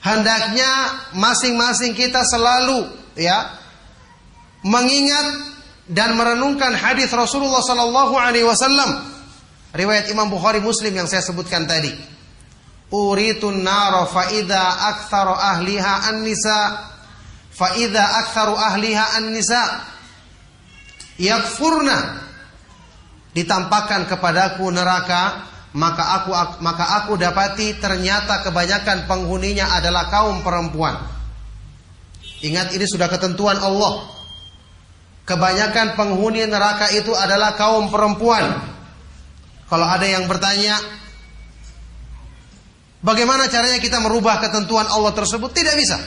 Hendaknya masing-masing kita selalu, ya, mengingat dan merenungkan hadis Rasulullah SAW. Riwayat Imam Bukhari Muslim yang saya sebutkan tadi. Uritun naro faida aktsaru ahliha an-nisa, faida aktsaru ahliha an-nisa yakfurna ditampakkan kepadaku neraka, maka aku dapati ternyata kebanyakan penghuninya adalah kaum perempuan. Ingat, ini sudah ketentuan Allah. Kebanyakan penghuni neraka itu adalah kaum perempuan. Kalau ada yang bertanya, bagaimana caranya kita merubah ketentuan Allah tersebut? Tidak bisa.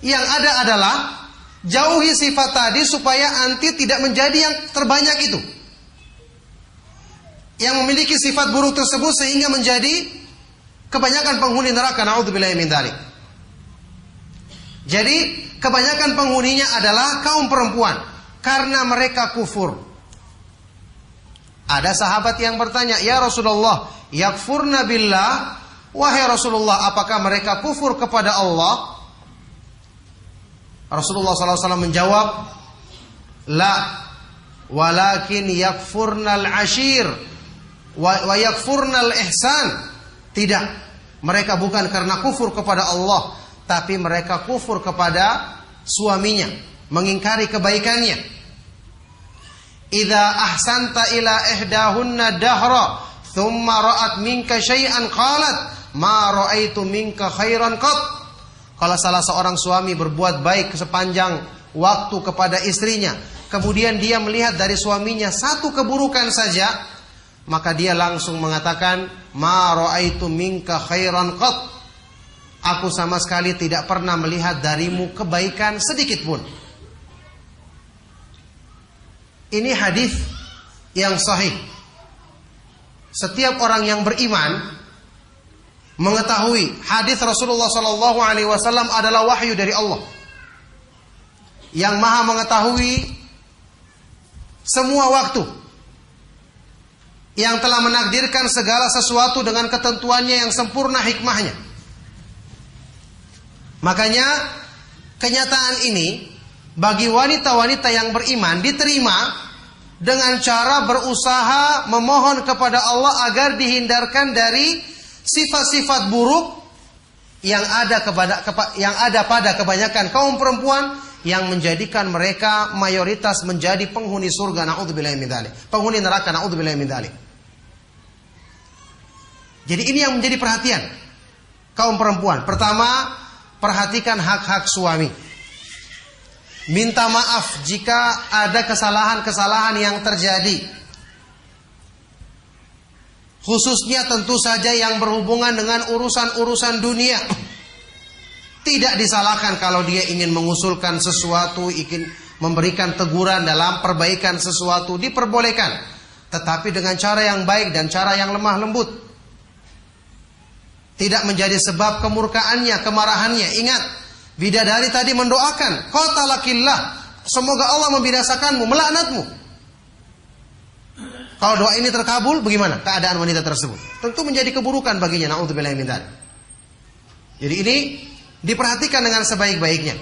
Yang ada adalah jauhi sifat tadi supaya anti tidak menjadi yang terbanyak itu, yang memiliki sifat buruk tersebut sehingga menjadi kebanyakan penghuni neraka. Na'udzubillahi min dzalik. Jadi kebanyakan penghuninya adalah kaum perempuan karena mereka kufur. Ada sahabat yang bertanya, "Ya Rasulullah, yakfurna billah?" Wahai Rasulullah, apakah mereka kufur kepada Allah? Rasulullah SAW menjawab, "La, walakin yakfurnal ashir wa yakfurnal ihsan." Tidak, mereka bukan karena kufur kepada Allah, tapi mereka kufur kepada suaminya, mengingkari kebaikannya. Idza ahsanta ila ihdahunna dahra thumma ra'at minka syai'an qalat ma ra'aitu minka khairan qat. Kalau salah seorang suami berbuat baik sepanjang waktu kepada istrinya, kemudian dia melihat dari suaminya satu keburukan saja, maka dia langsung mengatakan, "Ma ra'aitu minka khairan qat." Aku sama sekali tidak pernah melihat darimu kebaikan sedikit pun. Ini hadis yang sahih. Setiap orang yang beriman mengetahui hadis Rasulullah SAW adalah wahyu dari Allah, yang maha mengetahui semua waktu, yang telah menakdirkan segala sesuatu dengan ketentuannya yang sempurna, hikmahnya. Makanya kenyataan ini bagi wanita-wanita yang beriman diterima dengan cara berusaha memohon kepada Allah agar dihindarkan dari sifat-sifat buruk yang ada pada kebanyakan kaum perempuan, yang menjadikan mereka mayoritas menjadi penghuni surga. Na'udzubillahi min dzalik. Penghuni neraka. Na'udzubillahi min dzalik. Jadi ini yang menjadi perhatian kaum perempuan. Pertama, perhatikan hak-hak suami. Minta maaf jika ada kesalahan-kesalahan yang terjadi. Khususnya tentu saja yang berhubungan dengan urusan-urusan dunia. Tidak disalahkan kalau dia ingin mengusulkan sesuatu, ingin memberikan teguran dalam perbaikan sesuatu, diperbolehkan. Tetapi dengan cara yang baik dan cara yang lemah lembut. Tidak menjadi sebab kemurkaannya, kemarahannya. Ingat, bidadari tadi mendoakan, qatalakillah, semoga Allah membinasakanmu, melaknatmu. Kalau doa ini terkabul, bagaimana keadaan wanita tersebut? Tentu menjadi keburukan baginya. Na'udzubillahi min dzalik. Jadi ini diperhatikan dengan sebaik-baiknya.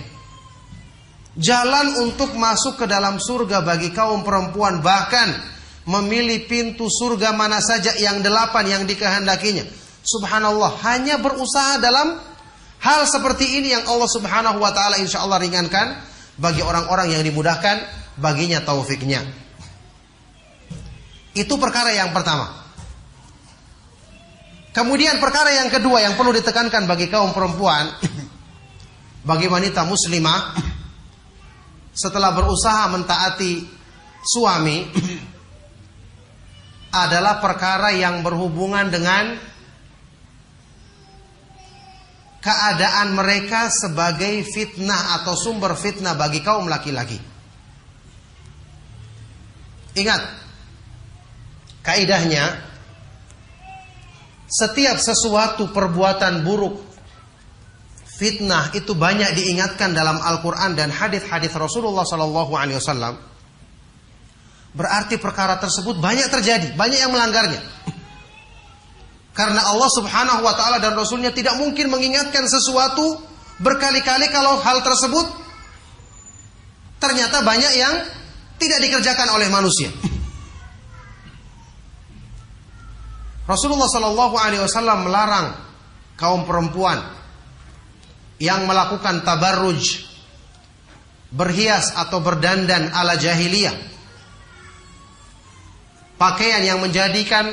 Jalan untuk masuk ke dalam surga bagi kaum perempuan, bahkan memilih pintu surga mana saja yang 8 yang dikehendakinya. Subhanallah, hanya berusaha dalam hal seperti ini yang Allah Subhanahu wa taala insyaallah ringankan bagi orang-orang yang dimudahkan baginya taufiknya. Itu perkara yang pertama. Kemudian perkara yang kedua yang perlu ditekankan bagi kaum perempuan, bagi wanita muslimah, setelah berusaha mentaati suami, adalah perkara yang berhubungan dengan keadaan mereka sebagai fitnah atau sumber fitnah bagi kaum laki-laki. Ingat, kaidahnya, setiap sesuatu perbuatan buruk, fitnah itu banyak diingatkan dalam Al-Quran dan hadis-hadis Rasulullah SAW. Berarti perkara tersebut banyak terjadi, banyak yang melanggarnya. Karena Allah Subhanahu wa taala dan Rasulnya tidak mungkin mengingatkan sesuatu berkali-kali kalau hal tersebut ternyata banyak yang tidak dikerjakan oleh manusia. Rasulullah SAW melarang kaum perempuan yang melakukan tabarruj, berhias atau berdandan ala jahiliyah. pakaian yang menjadikan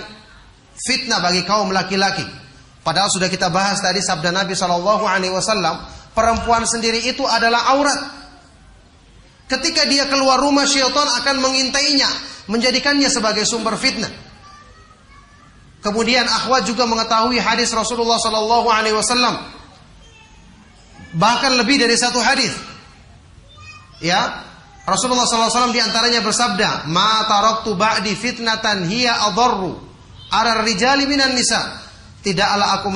fitnah bagi kaum laki-laki. Padahal sudah kita bahas tadi sabda Nabi SAW, perempuan sendiri itu adalah aurat. Ketika dia keluar rumah, syaitan akan mengintainya, menjadikannya sebagai sumber fitnah. Kemudian akhwat juga mengetahui hadis Rasulullah SAW, bahkan lebih dari satu hadis. Ya, Rasulullah SAW diantaranya bersabda, "Ma taraktu ba'di fitnatan hiya adarru ala rijali minan nisa." Tidaklah aku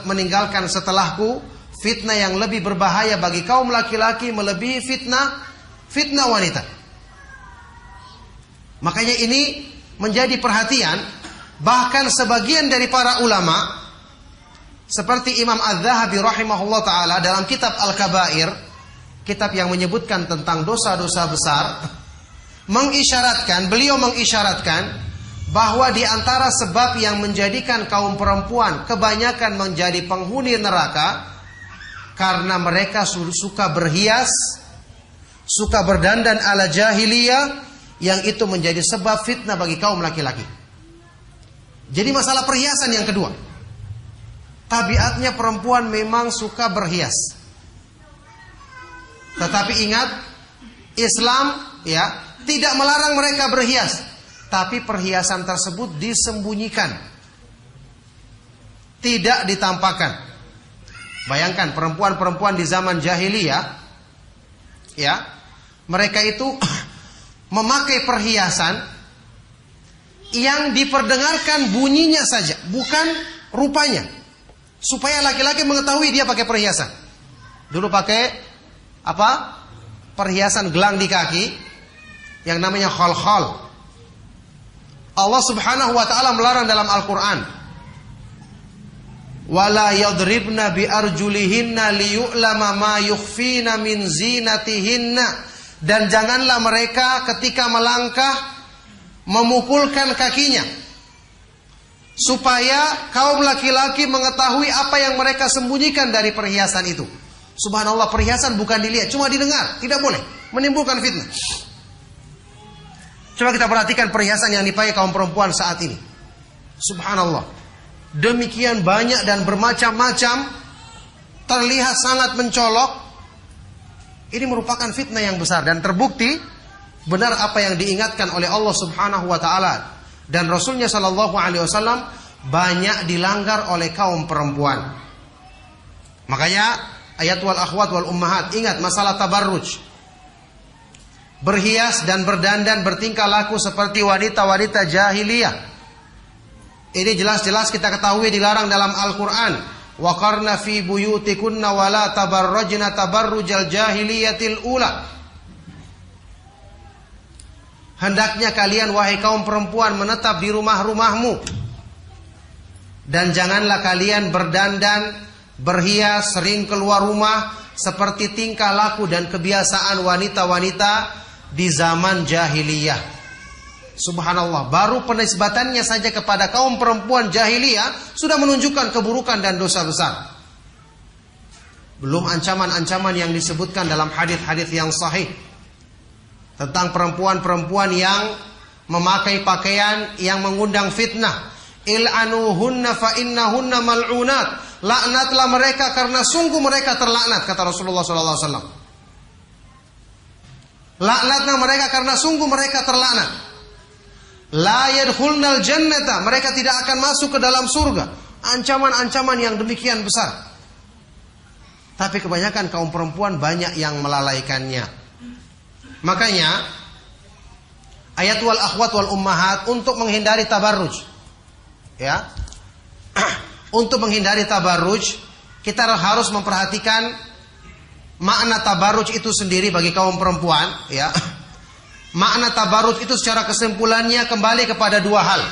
meninggalkan setelahku fitnah yang lebih berbahaya bagi kaum laki-laki melebihi fitnah wanita. Makanya ini menjadi perhatian, bahkan sebagian dari para ulama seperti Imam Az-Zahabi rahimahullah taala dalam kitab Al-Kabair, kitab yang menyebutkan tentang dosa-dosa besar, beliau mengisyaratkan bahwa di antara sebab yang menjadikan kaum perempuan kebanyakan menjadi penghuni neraka karena mereka suka berhias, suka berdandan ala jahiliyah, yang itu menjadi sebab fitnah bagi kaum laki-laki. Jadi masalah perhiasan yang kedua. Tabiatnya perempuan memang suka berhias. Tetapi ingat, Islam ya tidak melarang mereka berhias, tapi perhiasan tersebut disembunyikan, tidak ditampakkan. Bayangkan perempuan-perempuan di zaman jahiliyah, ya, mereka itu memakai perhiasan yang diperdengarkan bunyinya saja, bukan rupanya, supaya laki-laki mengetahui dia pakai perhiasan. Dulu pakai apa? Perhiasan gelang di kaki yang namanya khal-khal. Allah Subhanahu wa taala melarang dalam Al-Qur'an, "Wala yadribna bi arjulihinna liyu'lama ma yukhfina min zinatihinna." Dan janganlah mereka ketika melangkah memukulkan kakinya, supaya kaum laki-laki mengetahui apa yang mereka sembunyikan dari perhiasan itu. Subhanallah, perhiasan bukan dilihat, cuma didengar, tidak boleh, menimbulkan fitnah. Coba kita perhatikan perhiasan yang dipakai kaum perempuan saat ini. Subhanallah, demikian banyak dan bermacam-macam, terlihat sangat mencolok. Ini merupakan fitnah yang besar dan terbukti benar apa yang diingatkan oleh Allah Subhanahu wa taala dan Rasulnya sallallahu alaihi wasallam banyak dilanggar oleh kaum perempuan. Makanya ayat wal akhwat wal ummahat, ingat masalah tabarruj. Berhias dan berdandan, bertingkah laku seperti wanita-wanita jahiliyah. Ini jelas-jelas kita ketahui dilarang dalam Al-Quran. Wa qarna fi buyutikunna wa la tabarrajna tabarrujal jahiliyatil ula. Hendaknya kalian wahai kaum perempuan menetap di rumah-rumahmu, dan janganlah kalian berdandan, berhias, sering keluar rumah seperti tingkah laku dan kebiasaan wanita-wanita di zaman jahiliyah. Subhanallah, baru penisbatannya saja kepada kaum perempuan jahiliyah sudah menunjukkan keburukan dan dosa besar. Belum ancaman-ancaman yang disebutkan dalam hadis-hadis yang sahih tentang perempuan-perempuan yang memakai pakaian yang mengundang fitnah. Il'anuhunna fa innahunna mal'unat. Laknatlah mereka karena sungguh mereka terlaknat, kata Rasulullah SAW. Laknatlah mereka karena sungguh mereka terlaknat. La yadkhulnal jannata, mereka tidak akan masuk ke dalam surga. Ancaman-ancaman yang demikian besar. Tapi kebanyakan kaum perempuan banyak yang melalaikannya. Makanya ayat wal akhwat wal ummahat untuk menghindari tabarruj, ya. Untuk menghindari tabarruj, kita harus memperhatikan makna tabarruj itu sendiri bagi kaum perempuan, ya. Makna tabarruj itu secara kesimpulannya kembali kepada dua hal.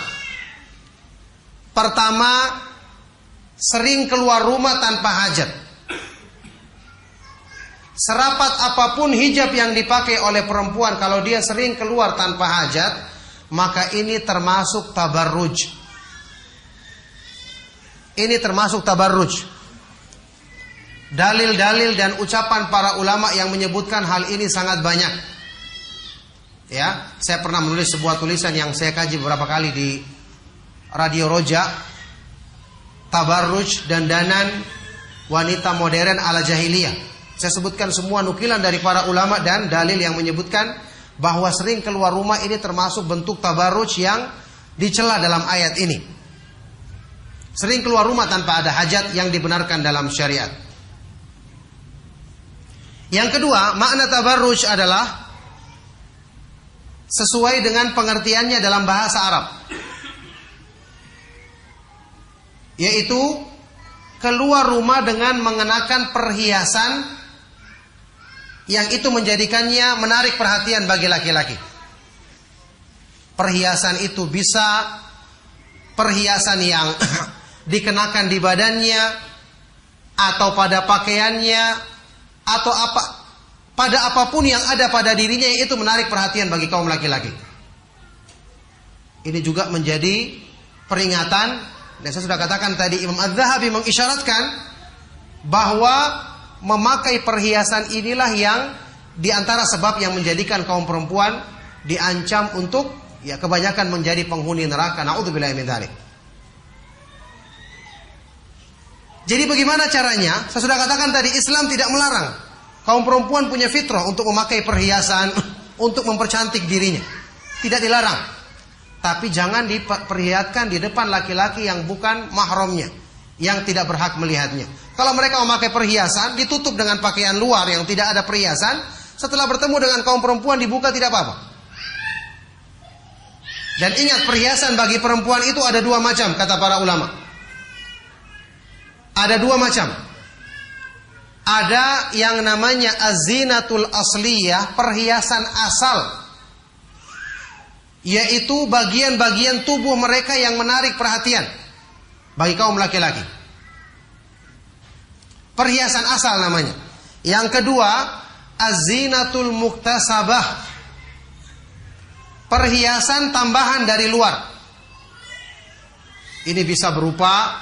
Pertama, sering keluar rumah tanpa hajat. Serapat apapun hijab yang dipakai oleh perempuan, kalau dia sering keluar tanpa hajat, maka ini termasuk tabarruj. Ini termasuk tabarruj. Dalil-dalil dan ucapan para ulama yang menyebutkan hal ini sangat banyak. Ya, saya pernah menulis sebuah tulisan yang saya kaji beberapa kali di Radio Roja, tabarruj dandanan wanita modern ala jahiliyah. Saya sebutkan semua nukilan dari para ulama dan dalil yang menyebutkan bahwa sering keluar rumah ini termasuk bentuk tabarruj yang dicela dalam ayat ini. Sering keluar rumah tanpa ada hajat yang dibenarkan dalam syariat. Yang kedua, makna tabarruj adalah sesuai dengan pengertiannya dalam bahasa Arab, yaitu keluar rumah dengan mengenakan perhiasan yang itu menjadikannya menarik perhatian bagi laki-laki. Perhiasan itu bisa perhiasan yang dikenakan di badannya, atau pada pakaiannya, atau pada apapun yang ada pada dirinya yang itu menarik perhatian bagi kaum laki-laki. Ini juga menjadi peringatan, dan saya sudah katakan tadi, Imam Az-Zahabi mengisyaratkan bahwa memakai perhiasan inilah yang diantara sebab yang menjadikan kaum perempuan diancam untuk kebanyakan menjadi penghuni neraka. Na'udzubillahi min dzalik. Jadi bagaimana caranya? Saya sudah katakan tadi, Islam tidak melarang. Kaum perempuan punya fitrah untuk memakai perhiasan, untuk mempercantik dirinya. Tidak dilarang. Tapi jangan diperlihatkan di depan laki-laki yang bukan mahramnya, yang tidak berhak melihatnya. Kalau mereka memakai perhiasan, ditutup dengan pakaian luar yang tidak ada perhiasan, setelah bertemu dengan kaum perempuan dibuka tidak apa-apa. Dan ingat, perhiasan bagi perempuan itu ada dua macam, kata para ulama. Ada dua macam. Ada yang namanya azinatul asliyah, perhiasan asal, yaitu bagian-bagian tubuh mereka yang menarik perhatian bagi kaum laki-laki. Perhiasan asal namanya. Yang kedua, azinatul muktasabah, perhiasan tambahan dari luar. Ini bisa berupa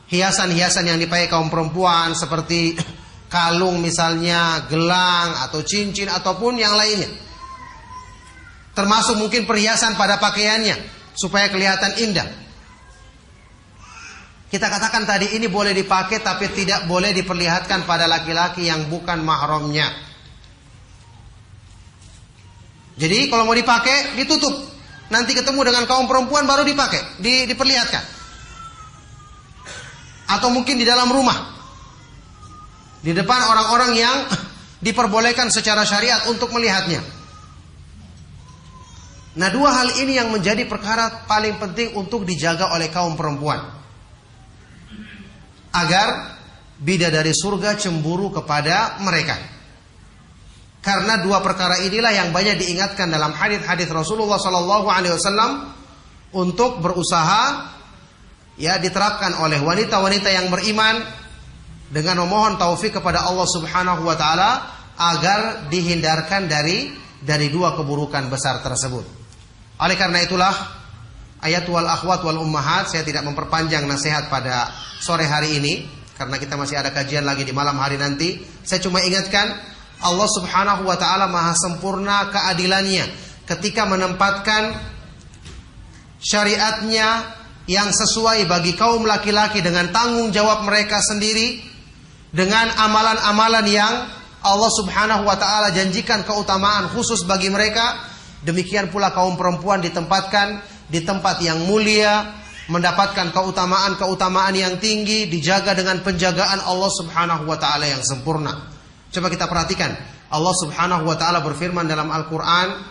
hiasan-hiasan yang dipakai kaum perempuan seperti kalung misalnya, gelang atau cincin ataupun yang lainnya. Termasuk mungkin perhiasan pada pakaiannya supaya kelihatan indah. Kita katakan tadi ini boleh dipakai tapi tidak boleh diperlihatkan pada laki-laki yang bukan mahramnya. Jadi kalau mau dipakai ditutup. Nanti ketemu dengan kaum perempuan baru dipakai, diperlihatkan. Atau mungkin di dalam rumah, di depan orang-orang yang diperbolehkan secara syariat untuk melihatnya. Nah, dua hal ini yang menjadi perkara paling penting untuk dijaga oleh kaum perempuan, agar bidadari surga cemburu kepada mereka. Karena dua perkara inilah yang banyak diingatkan dalam hadis-hadis Rasulullah SAW untuk berusaha diterapkan oleh wanita-wanita yang beriman, dengan memohon taufik kepada Allah Subhanahu wa taala agar dihindarkan dari dua keburukan besar tersebut. Oleh karena itulah, ayat wal akhwat wal ummahat, saya tidak memperpanjang nasihat pada sore hari ini karena kita masih ada kajian lagi di malam hari nanti. Saya cuma ingatkan, Allah Subhanahu wa taala maha sempurna keadilannya ketika menempatkan syariatnya yang sesuai bagi kaum laki-laki dengan tanggung jawab mereka sendiri, dengan amalan-amalan yang Allah Subhanahu wa taala janjikan keutamaan khusus bagi mereka. Demikian pula kaum perempuan ditempatkan di tempat yang mulia, mendapatkan keutamaan-keutamaan yang tinggi, dijaga dengan penjagaan Allah Subhanahu wa taala yang sempurna. Coba kita perhatikan, Allah Subhanahu wa taala berfirman dalam Al-Qur'an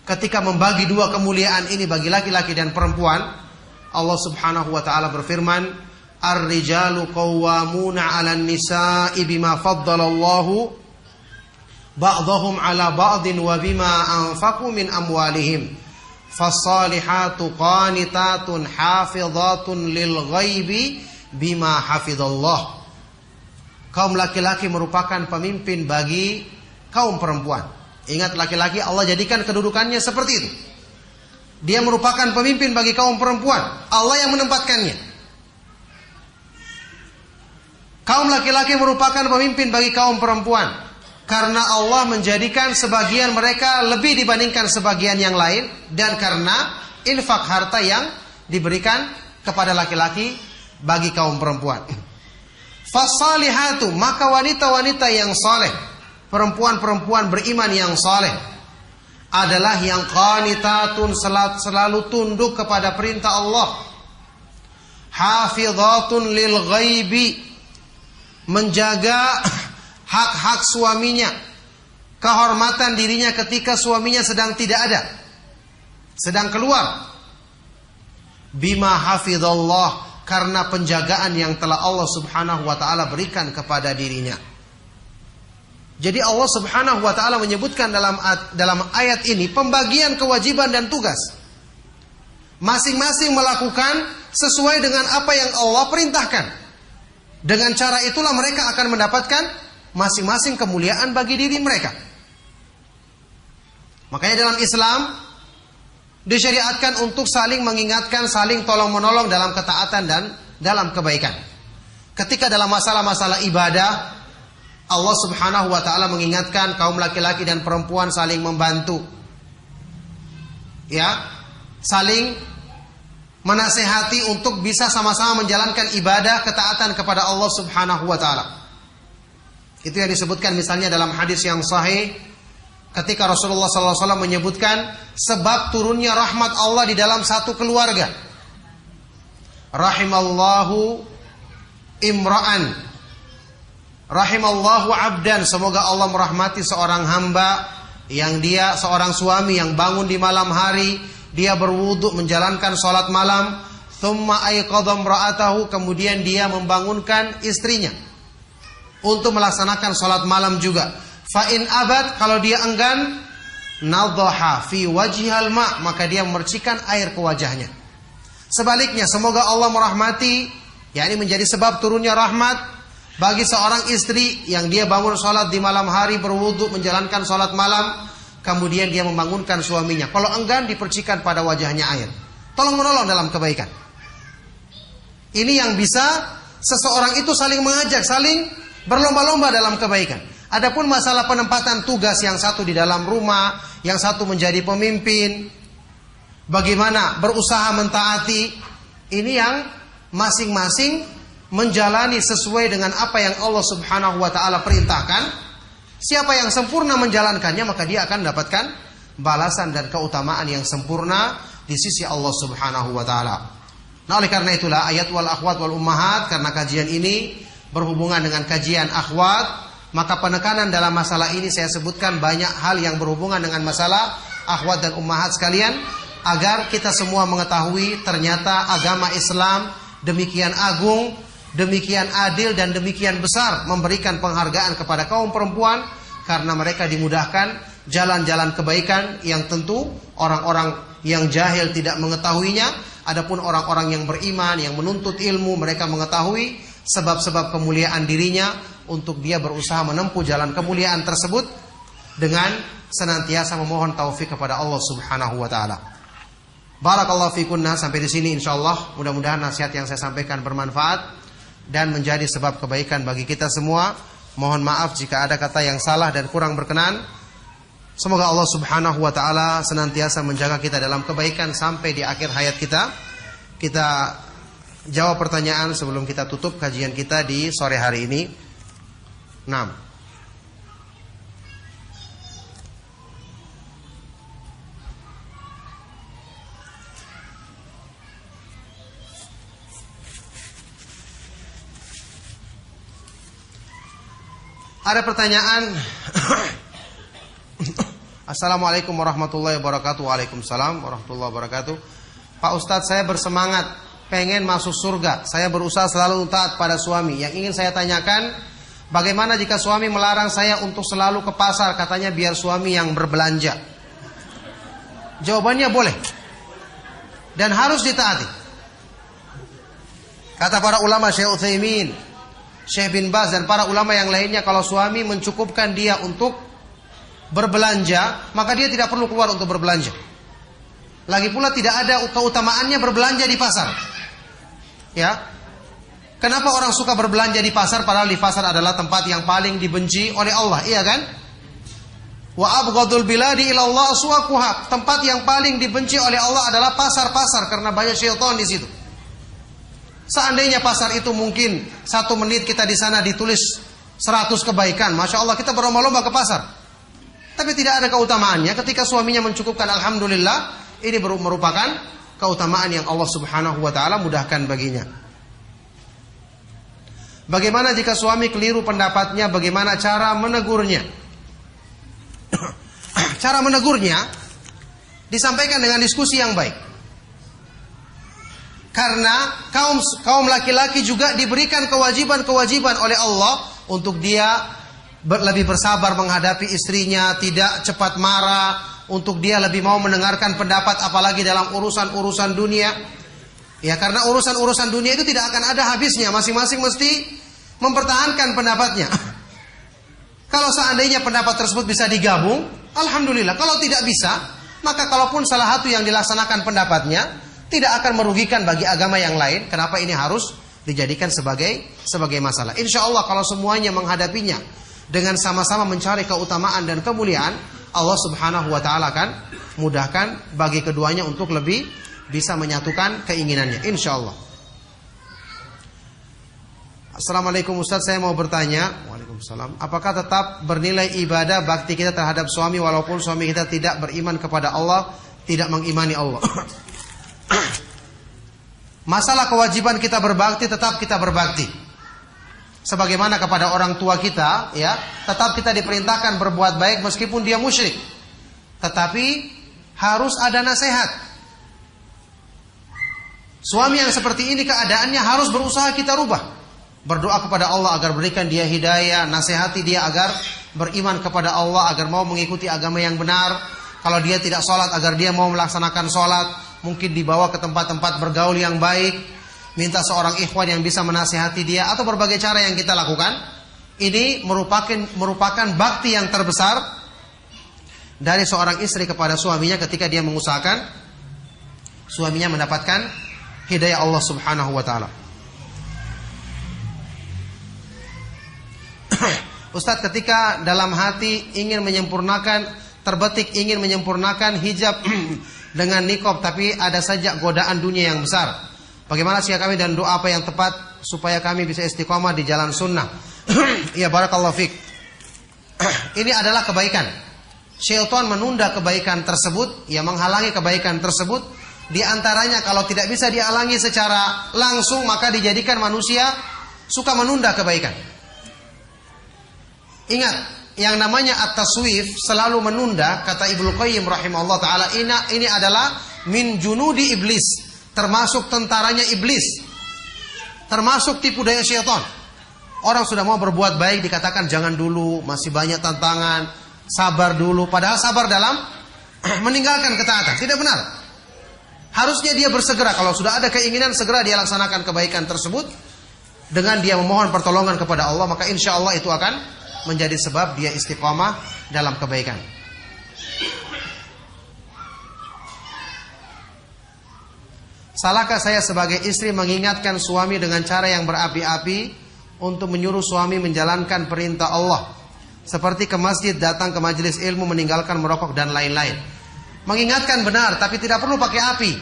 ketika membagi dua kemuliaan ini bagi laki-laki dan perempuan. Allah Subhanahu wa taala berfirman, Ar-rijalu qawwamuna 'alan nisa'i bima faddalallahu ba'dahum 'ala ba'din wa bima anfaqu min amwalihim. Fas-salihatu qanitatun hafizatun lil ghaibi bima hafizallah. Kaum laki-laki merupakan pemimpin bagi kaum perempuan. Ingat, laki-laki Allah jadikan kedudukannya seperti itu. Dia merupakan pemimpin bagi kaum perempuan. Allah yang menempatkannya. Kaum laki-laki merupakan pemimpin bagi kaum perempuan. karena Allah menjadikan sebagian mereka lebih dibandingkan sebagian yang lain, dan karena infak harta yang diberikan kepada laki-laki bagi kaum perempuan. Fasalihatu, maka wanita-wanita yang saleh, perempuan-perempuan beriman yang saleh adalah yang qanitatun, selalu tunduk kepada perintah Allah. Hafizatun lil ghaibi, menjaga hak-hak suaminya, kehormatan dirinya ketika suaminya sedang tidak ada, sedang keluar. Bima hafizallah, karena penjagaan yang telah Allah Subhanahu wa taala berikan kepada dirinya. Jadi Allah Subhanahu wa taala menyebutkan dalam ayat ini pembagian kewajiban dan tugas. Masing-masing melakukan sesuai dengan apa yang Allah perintahkan. Dengan cara itulah mereka akan mendapatkan masing-masing kemuliaan bagi diri mereka. Makanya dalam Islam disyariatkan untuk saling mengingatkan, saling tolong-menolong dalam ketaatan dan dalam kebaikan. Ketika dalam masalah-masalah ibadah, Allah Subhanahu wa taala mengingatkan kaum laki-laki dan perempuan saling membantu. Ya, saling menasehati untuk bisa sama-sama menjalankan ibadah ketaatan kepada Allah Subhanahu wa taala. Itu yang disebutkan misalnya dalam hadis yang sahih ketika Rasulullah SAW menyebutkan sebab turunnya rahmat Allah di dalam satu keluarga. Rahimallahu imra'an, rahimallahu abdan, semoga Allah merahmati seorang hamba yang dia seorang suami yang bangun di malam hari, dia berwudu menjalankan sholat malam, thumma ayqadha imra'atahu, kemudian dia membangunkan istrinya untuk melaksanakan sholat malam juga. Fa in abad, kalau dia enggan, nadhaha fi wajhihal ma', maka dia memercikan air ke wajahnya. Sebaliknya, semoga Allah merahmati, yakni menjadi sebab turunnya rahmat bagi seorang istri yang dia bangun sholat di malam hari, berwudu menjalankan sholat malam, kemudian dia membangunkan suaminya. Kalau enggan, dipercikan pada wajahnya air. Tolong menolong dalam kebaikan. Ini yang bisa seseorang itu saling mengajak, saling berlomba-lomba dalam kebaikan. Adapun masalah penempatan tugas, yang satu di dalam rumah, yang satu menjadi pemimpin, bagaimana berusaha mentaati, ini yang masing-masing menjalani sesuai dengan apa yang Allah Subhanahu wa taala perintahkan. Siapa yang sempurna menjalankannya, maka dia akan mendapatkan balasan dan keutamaan yang sempurna di sisi Allah Subhanahu wa taala. Nah, oleh karena itulah ayat wal akhwat wal ummahat, karena kajian ini berhubungan dengan kajian akhwat, maka penekanan dalam masalah ini saya sebutkan banyak hal yang berhubungan dengan masalah akhwat dan ummahat sekalian, agar kita semua mengetahui ternyata agama Islam demikian agung, demikian adil, dan demikian besar memberikan penghargaan kepada kaum perempuan, karena mereka dimudahkan jalan-jalan kebaikan yang tentu orang-orang yang jahil tidak mengetahuinya. Adapun orang-orang yang beriman, yang menuntut ilmu, mereka mengetahui sebab-sebab kemuliaan dirinya, untuk dia berusaha menempuh jalan kemuliaan tersebut dengan senantiasa memohon taufik kepada Allah Subhanahu wa taala. Barakallahu fikunna, sampai di sini insyaallah. Mudah-mudahan nasihat yang saya sampaikan bermanfaat dan menjadi sebab kebaikan bagi kita semua. Mohon maaf jika ada kata yang salah dan kurang berkenan. Semoga Allah Subhanahu wa taala senantiasa menjaga kita dalam kebaikan sampai di akhir hayat kita. Kita jawab pertanyaan sebelum kita tutup kajian kita di sore hari ini. 6. Ada pertanyaan. Assalamualaikum warahmatullahi wabarakatuh. Waalaikumsalam warahmatullahi wabarakatuh. Pak Ustadz, saya bersemangat pengen masuk surga. Saya berusaha selalu taat pada suami. Yang ingin saya tanyakan, bagaimana jika suami melarang saya untuk selalu ke pasar, katanya biar suami yang berbelanja? Jawabannya boleh dan harus ditaati. Kata para ulama, Syekh Utsaimin, Syekh bin Baz, dan para ulama yang lainnya, kalau suami mencukupkan dia untuk berbelanja, maka dia tidak perlu keluar untuk berbelanja. Lagi pula tidak ada keutamaannya berbelanja di pasar. Ya, kenapa orang suka berbelanja di pasar, padahal di pasar adalah tempat yang paling dibenci oleh Allah, iya kan? Wa abghadul biladi ila Allah aswaquha. Tempat yang paling dibenci oleh Allah adalah pasar-pasar karena banyak syaitan di situ. Seandainya pasar itu mungkin 1 menit kita di sana ditulis 100 kebaikan, Masya Allah kita berlomba-lomba ke pasar. Tapi tidak ada keutamaannya ketika suaminya mencukupkan, alhamdulillah, ini merupakan keutamaan yang Allah Subhanahu wa taala mudahkan baginya. Bagaimana jika suami keliru pendapatnya, bagaimana cara menegurnya? Cara menegurnya disampaikan dengan diskusi yang baik. Karena kaum laki-laki juga diberikan kewajiban-kewajiban oleh Allah untuk dia lebih bersabar menghadapi istrinya, tidak cepat marah, untuk dia lebih mau mendengarkan pendapat apalagi dalam urusan-urusan dunia. Ya, karena urusan-urusan dunia itu tidak akan ada habisnya, masing-masing mesti mempertahankan pendapatnya. Kalau seandainya pendapat tersebut bisa digabung, alhamdulillah. Kalau tidak bisa, maka kalaupun salah satu yang dilaksanakan pendapatnya tidak akan merugikan bagi agama yang lain, kenapa ini harus dijadikan sebagai masalah? Insya Allah kalau semuanya menghadapinya dengan sama-sama mencari keutamaan dan kemuliaan, Allah Subhanahu wa taala akan mudahkan bagi keduanya untuk lebih bisa menyatukan keinginannya, insya Allah. Assalamualaikum Ustaz, saya mau bertanya. Waalaikumsalam. Apakah tetap bernilai ibadah bakti kita terhadap suami walaupun suami kita tidak beriman kepada Allah, tidak mengimani Allah? Masalah kewajiban kita berbakti, tetap kita berbakti. Sebagaimana kepada orang tua kita, ya, tetap kita diperintahkan berbuat baik meskipun dia musyrik. Tetapi harus ada nasihat. Suami yang seperti ini keadaannya harus berusaha kita rubah. Berdoa kepada Allah agar berikan dia hidayah, nasihati dia agar beriman kepada Allah, agar mau mengikuti agama yang benar. Kalau dia tidak sholat, agar dia mau melaksanakan sholat. Mungkin dibawa ke tempat-tempat bergaul yang baik, minta seorang ikhwan yang bisa menasihati dia, atau berbagai cara yang kita lakukan. Ini merupakan bakti yang terbesar dari seorang istri kepada suaminya ketika dia mengusahakan suaminya mendapatkan hidayah Allah Subhanahu wa taala. Ustadz, ketika dalam hati ingin menyempurnakan, terbetik ingin menyempurnakan hijab dengan niqab, tapi ada saja godaan dunia yang besar. Bagaimana sikap kami dan doa apa yang tepat supaya kami bisa istiqomah di jalan sunnah? Ya, barakallahu fik. Ini adalah kebaikan. Syaitan menunda kebaikan tersebut, ya, menghalangi kebaikan tersebut. Di antaranya kalau tidak bisa dihalangi secara langsung, maka dijadikan manusia suka menunda kebaikan. Ingat, yang namanya at-taswif, selalu menunda, kata Ibnu Qayyim rahimahullah ta'ala, ini adalah min junudi iblis, termasuk tentaranya iblis, termasuk tipu daya syaitan. Orang sudah mau berbuat baik dikatakan jangan dulu, masih banyak tantangan, sabar dulu, padahal sabar dalam meninggalkan ketaatan. Tidak benar. Harusnya dia bersegera, kalau sudah ada keinginan segera dia laksanakan kebaikan tersebut. Dengan dia memohon pertolongan kepada Allah, maka insya Allah itu akan menjadi sebab dia istiqamah dalam kebaikan. Salahkah saya sebagai istri mengingatkan suami dengan cara yang berapi-api untuk menyuruh suami menjalankan perintah Allah, seperti ke masjid, datang ke majelis ilmu, meninggalkan merokok dan lain-lain? Mengingatkan benar, tapi tidak perlu pakai api.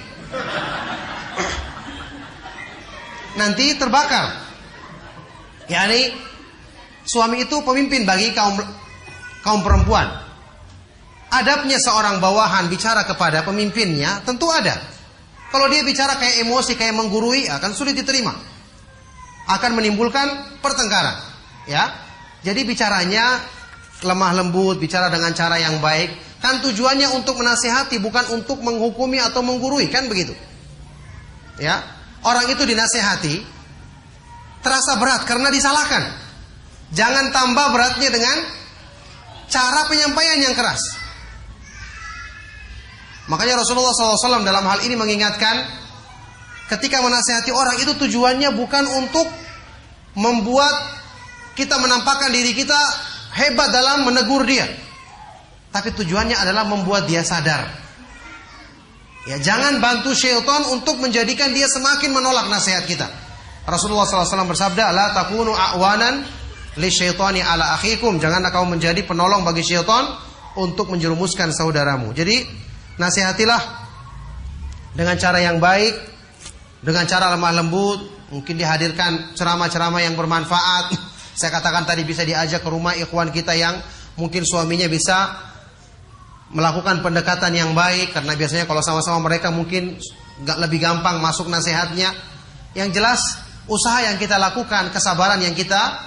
Nanti terbakar. Yani suami itu pemimpin bagi kaum perempuan. Adabnya seorang bawahan bicara kepada pemimpinnya tentu ada. Kalau dia bicara kayak emosi, kayak menggurui, akan sulit diterima. Akan menimbulkan pertengkaran. Ya, jadi bicaranya lemah lembut, bicara dengan cara yang baik. Kan tujuannya untuk menasihati, bukan untuk menghukumi atau menggurui, kan begitu. Ya, orang itu dinasihati terasa berat karena disalahkan. Jangan tambah beratnya dengan cara penyampaian yang keras. Makanya Rasulullah SAW dalam hal ini mengingatkan, ketika menasihati orang itu tujuannya bukan untuk membuat kita menampakkan diri kita hebat dalam menegur dia, tapi tujuannya adalah membuat dia sadar. Ya, jangan bantu syaitan untuk menjadikan dia semakin menolak nasihat kita. Rasulullah SAW bersabda, la takunu a'wanan li syaitani ala akhikum. Janganlah kamu menjadi penolong bagi syaitan untuk menjerumuskan saudaramu. Jadi nasihatilah dengan cara yang baik, dengan cara lemah lembut. Mungkin dihadirkan ceramah-ceramah yang bermanfaat. Saya katakan tadi bisa diajak ke rumah ikhwan kita yang mungkin suaminya bisa melakukan pendekatan yang baik, karena biasanya kalau sama-sama mereka mungkin nggak lebih gampang masuk nasihatnya. Yang jelas usaha yang kita lakukan, kesabaran yang kita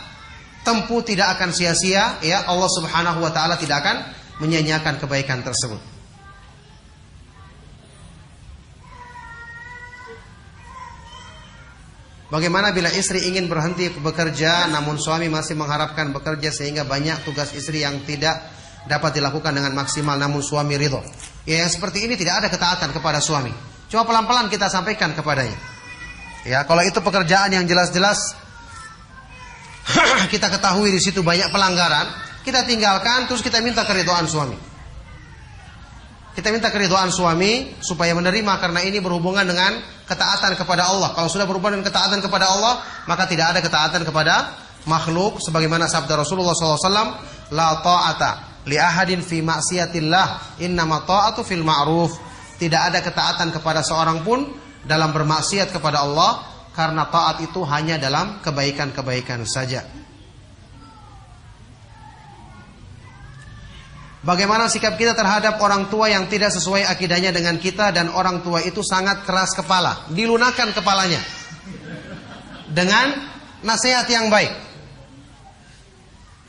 tempuh tidak akan sia-sia, ya. Allah Subhanahu wa taala tidak akan menyia-nyiakan kebaikan tersebut. Bagaimana bila istri ingin berhenti bekerja namun suami masih mengharapkan bekerja sehingga banyak tugas istri yang tidak dapat dilakukan dengan maksimal namun suami ridho? Ya, yang seperti ini tidak ada ketaatan kepada suami. Cuma pelan-pelan kita sampaikan kepadanya. Ya, kalau itu pekerjaan yang jelas-jelas kita ketahui di situ banyak pelanggaran, kita tinggalkan, terus kita minta keridhaan suami. Kita minta keridhaan suami supaya menerima, karena ini berhubungan dengan ketaatan kepada Allah. Kalau sudah berhubungan dengan ketaatan kepada Allah, maka tidak ada ketaatan kepada makhluk. Sebagaimana sabda Rasulullah SAW, la ta'ata li ahadin fi ma'siyatillah, innama ta'atu fil ma'ruf. Tidak ada ketaatan kepada seorang pun dalam bermaksiat kepada Allah, karena taat itu hanya dalam kebaikan-kebaikan saja. Bagaimana sikap kita terhadap orang tua yang tidak sesuai akidahnya dengan kita, dan orang tua itu sangat keras kepala? Dilunakkan kepalanya dengan nasihat yang baik.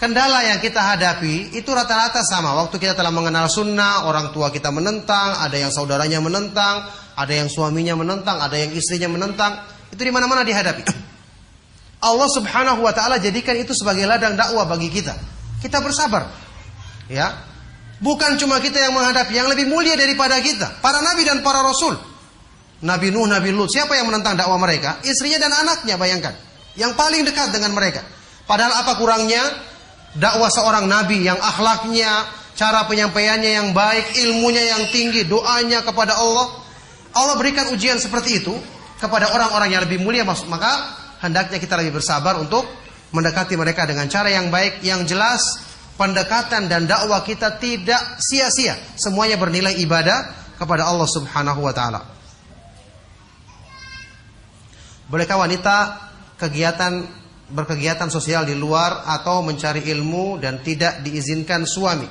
Kendala yang kita hadapi itu rata-rata sama. Waktu kita telah mengenal sunnah, orang tua kita menentang, ada yang saudaranya menentang, ada yang suaminya menentang, ada yang istrinya menentang. Itu di mana-mana dihadapi. Allah Subhanahu wa taala jadikan itu sebagai ladang dakwah bagi kita. Kita bersabar. Ya. Bukan cuma kita yang menghadapi, yang lebih mulia daripada kita, para nabi dan para rasul. Nabi Nuh, Nabi Lut, siapa yang menentang dakwah mereka? Istrinya dan anaknya, bayangkan. Yang paling dekat dengan mereka. Padahal apa kurangnya dakwah seorang nabi yang akhlaknya, cara penyampaiannya yang baik, ilmunya yang tinggi, doanya kepada Allah. Allah berikan ujian seperti itu kepada orang-orang yang lebih mulia, maka hendaknya kita lebih bersabar untuk mendekati mereka dengan cara yang baik. Yang jelas pendekatan dan dakwah kita tidak sia-sia, semuanya bernilai ibadah kepada Allah Subhanahu wa taala. Bolehkah wanita berkegiatan sosial di luar atau mencari ilmu dan tidak diizinkan suami?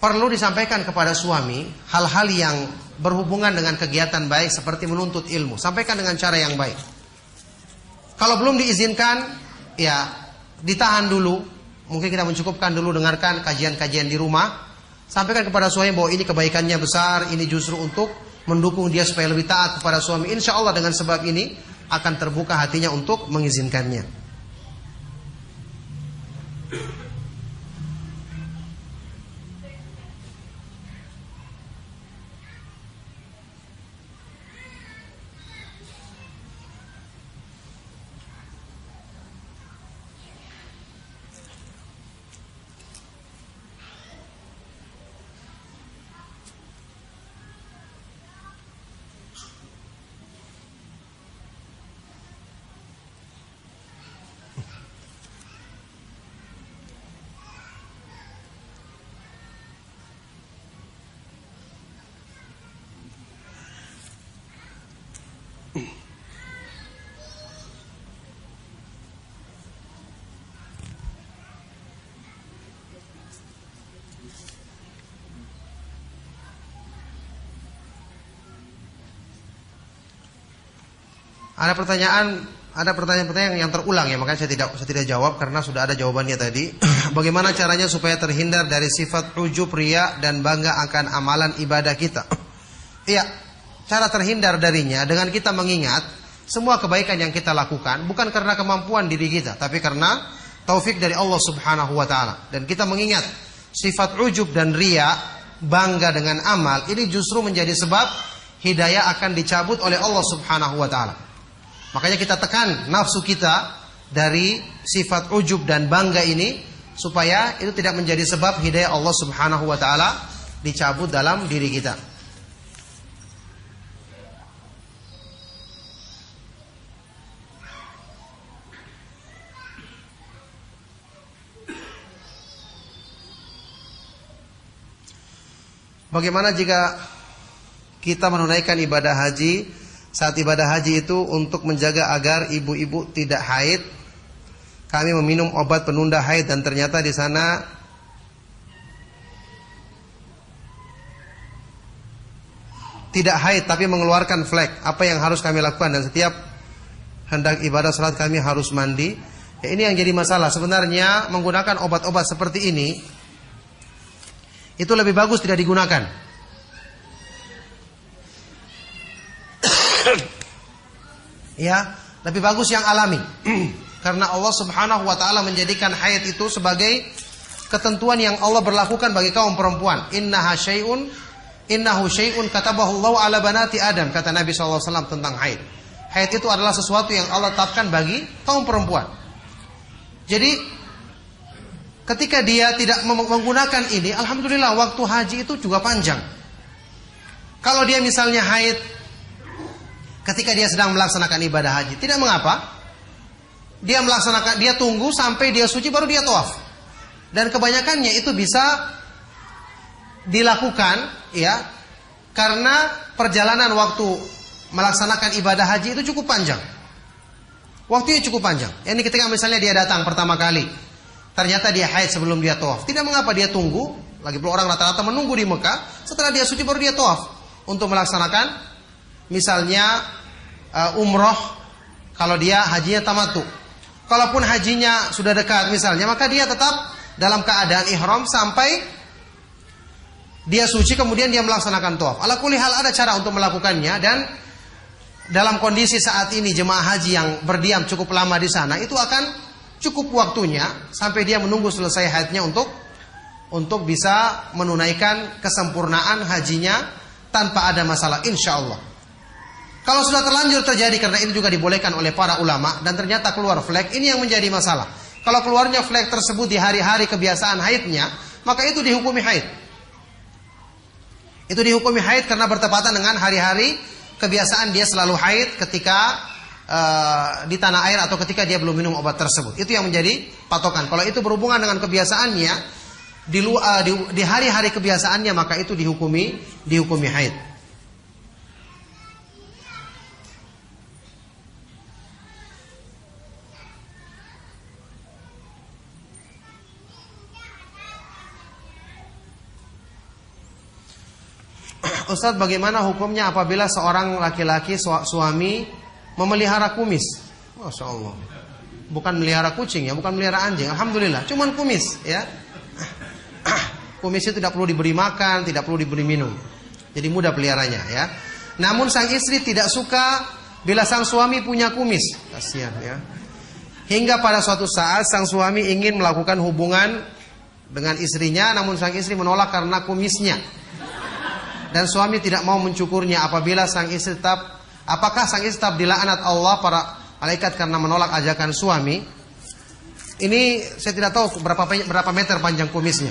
Perlu disampaikan kepada suami hal-hal yang berhubungan dengan kegiatan baik seperti menuntut ilmu. Sampaikan dengan cara yang baik. Kalau belum diizinkan, ya ditahan dulu. Mungkin kita mencukupkan dulu dengarkan kajian-kajian di rumah. Sampaikan kepada suami bahwa ini kebaikannya besar, ini justru untuk mendukung dia supaya lebih taat kepada suami. Insya Allah dengan sebab ini akan terbuka hatinya untuk mengizinkannya. Ada pertanyaan-pertanyaan yang terulang ya, makanya saya tidak jawab karena sudah ada jawabannya tadi. Bagaimana caranya supaya terhindar dari sifat ujub, riya dan bangga akan amalan ibadah kita? Iya, cara terhindar darinya dengan kita mengingat semua kebaikan yang kita lakukan bukan karena kemampuan diri kita, tapi karena taufik dari Allah Subhanahu wa taala. Dan kita mengingat sifat ujub dan riya, bangga dengan amal, ini justru menjadi sebab hidayah akan dicabut oleh Allah Subhanahu wa taala. Makanya kita tekan nafsu kita dari sifat ujub dan bangga ini supaya itu tidak menjadi sebab hidayah Allah Subhanahu wa taala dicabut dalam diri kita. Bagaimana jika kita menunaikan ibadah haji, saat ibadah haji itu untuk menjaga agar ibu-ibu tidak haid, kami meminum obat penunda haid dan ternyata di sana tidak haid tapi mengeluarkan flek. Apa yang harus kami lakukan? Dan setiap hendak ibadah salat kami harus mandi. Ya, ini yang jadi masalah. Sebenarnya menggunakan obat-obat seperti ini itu lebih bagus tidak digunakan. Ya, lebih bagus yang alami. Karena Allah Subhanahu wa taala menjadikan haid itu sebagai ketentuan yang Allah berlakukan bagi kaum perempuan. Innahu syai'un katabahu Allah ala banati Adam, kata Nabi SAW tentang haid. Haid itu adalah sesuatu yang Allah tetapkan bagi kaum perempuan. Jadi ketika dia tidak menggunakan ini, alhamdulillah waktu haji itu juga panjang. Kalau dia misalnya haid ketika dia sedang melaksanakan ibadah haji, tidak mengapa. Dia tunggu sampai dia suci baru dia tawaf. Dan kebanyakannya itu bisa dilakukan ya, karena perjalanan waktu melaksanakan ibadah haji itu cukup panjang. Waktunya cukup panjang. Ini ketika misalnya dia datang pertama kali, ternyata dia haid sebelum dia tawaf. Tidak mengapa dia tunggu. Lagi pula orang rata-rata menunggu di Mekah. Setelah dia suci baru dia tawaf untuk melaksanakan misalnya umroh. Kalau dia hajinya tamattu. Kalaupun hajinya sudah dekat misalnya, maka dia tetap dalam keadaan ihram sampai dia suci, kemudian dia melaksanakan tawaf. Ala kulli hal ada cara untuk melakukannya. Dan dalam kondisi saat ini jemaah haji yang berdiam cukup lama di sana, itu akan cukup waktunya sampai dia menunggu selesai haidnya untuk bisa menunaikan kesempurnaan hajinya tanpa ada masalah, insya Allah. Kalau sudah terlanjur terjadi, karena ini juga dibolehkan oleh para ulama, dan ternyata keluar flek, ini yang menjadi masalah. Kalau keluarnya flek tersebut di hari-hari kebiasaan haidnya, maka itu dihukumi haid. Itu dihukumi haid karena bertepatan dengan hari-hari kebiasaan dia selalu haid ketika di tanah air atau ketika dia belum minum obat tersebut. Itu yang menjadi patokan. Kalau itu berhubungan dengan kebiasaannya di hari-hari kebiasaannya, maka itu dihukumi haid. Ustaz, bagaimana hukumnya apabila seorang laki-laki suami memelihara kumis? Masya Allah. Bukan melihara kucing ya, bukan melihara anjing. Alhamdulillah, cuman kumis ya. Kumis itu tidak perlu diberi makan, tidak perlu diberi minum. Jadi mudah peliharanya ya. Namun sang istri tidak suka bila sang suami punya kumis. Kasihan ya. Hingga pada suatu saat sang suami ingin melakukan hubungan dengan istrinya, namun sang istri menolak karena kumisnya. Dan suami tidak mau mencukurnya. Apakah sang istri tetap dilaknat Allah para malaikat karena menolak ajakan suami? Ini saya tidak tahu berapa meter panjang kumisnya.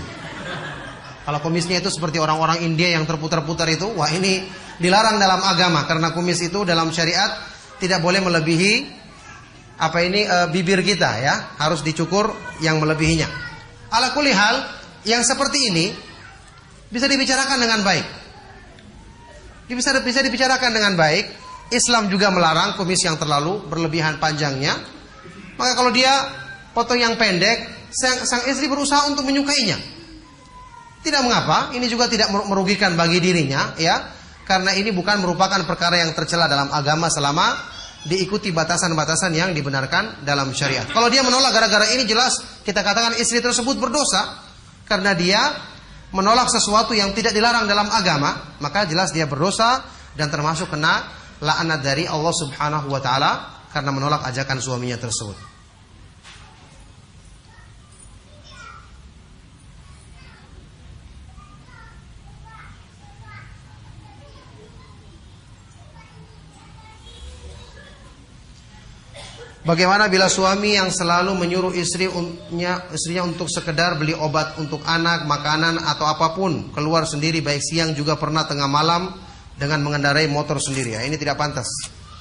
Kalau kumisnya itu seperti orang-orang India yang terputar-putar itu, wah ini dilarang dalam agama, karena kumis itu dalam syariat tidak boleh melebihi bibir kita ya, harus dicukur yang melebihinya. Ala kulli hal, yang seperti ini bisa dibicarakan dengan baik. Bisa dibicarakan dengan baik. Islam juga melarang kumis yang terlalu berlebihan panjangnya. Maka kalau dia potong yang pendek, sang istri berusaha untuk menyukainya. Tidak mengapa, ini juga tidak merugikan bagi dirinya ya. Karena ini bukan merupakan perkara yang tercela dalam agama selama diikuti batasan-batasan yang dibenarkan dalam syariat. Kalau dia menolak gara-gara ini, jelas kita katakan istri tersebut berdosa. Karena dia menolak sesuatu yang tidak dilarang dalam agama, maka jelas dia berdosa dan termasuk kena laknat dari Allah Subhanahu wa taala karena menolak ajakan suaminya tersebut. Bagaimana bila suami yang selalu menyuruh istrinya untuk sekedar beli obat untuk anak, makanan atau apapun, keluar sendiri baik siang juga pernah tengah malam dengan mengendarai motor sendiri? Ya, ini tidak pantas.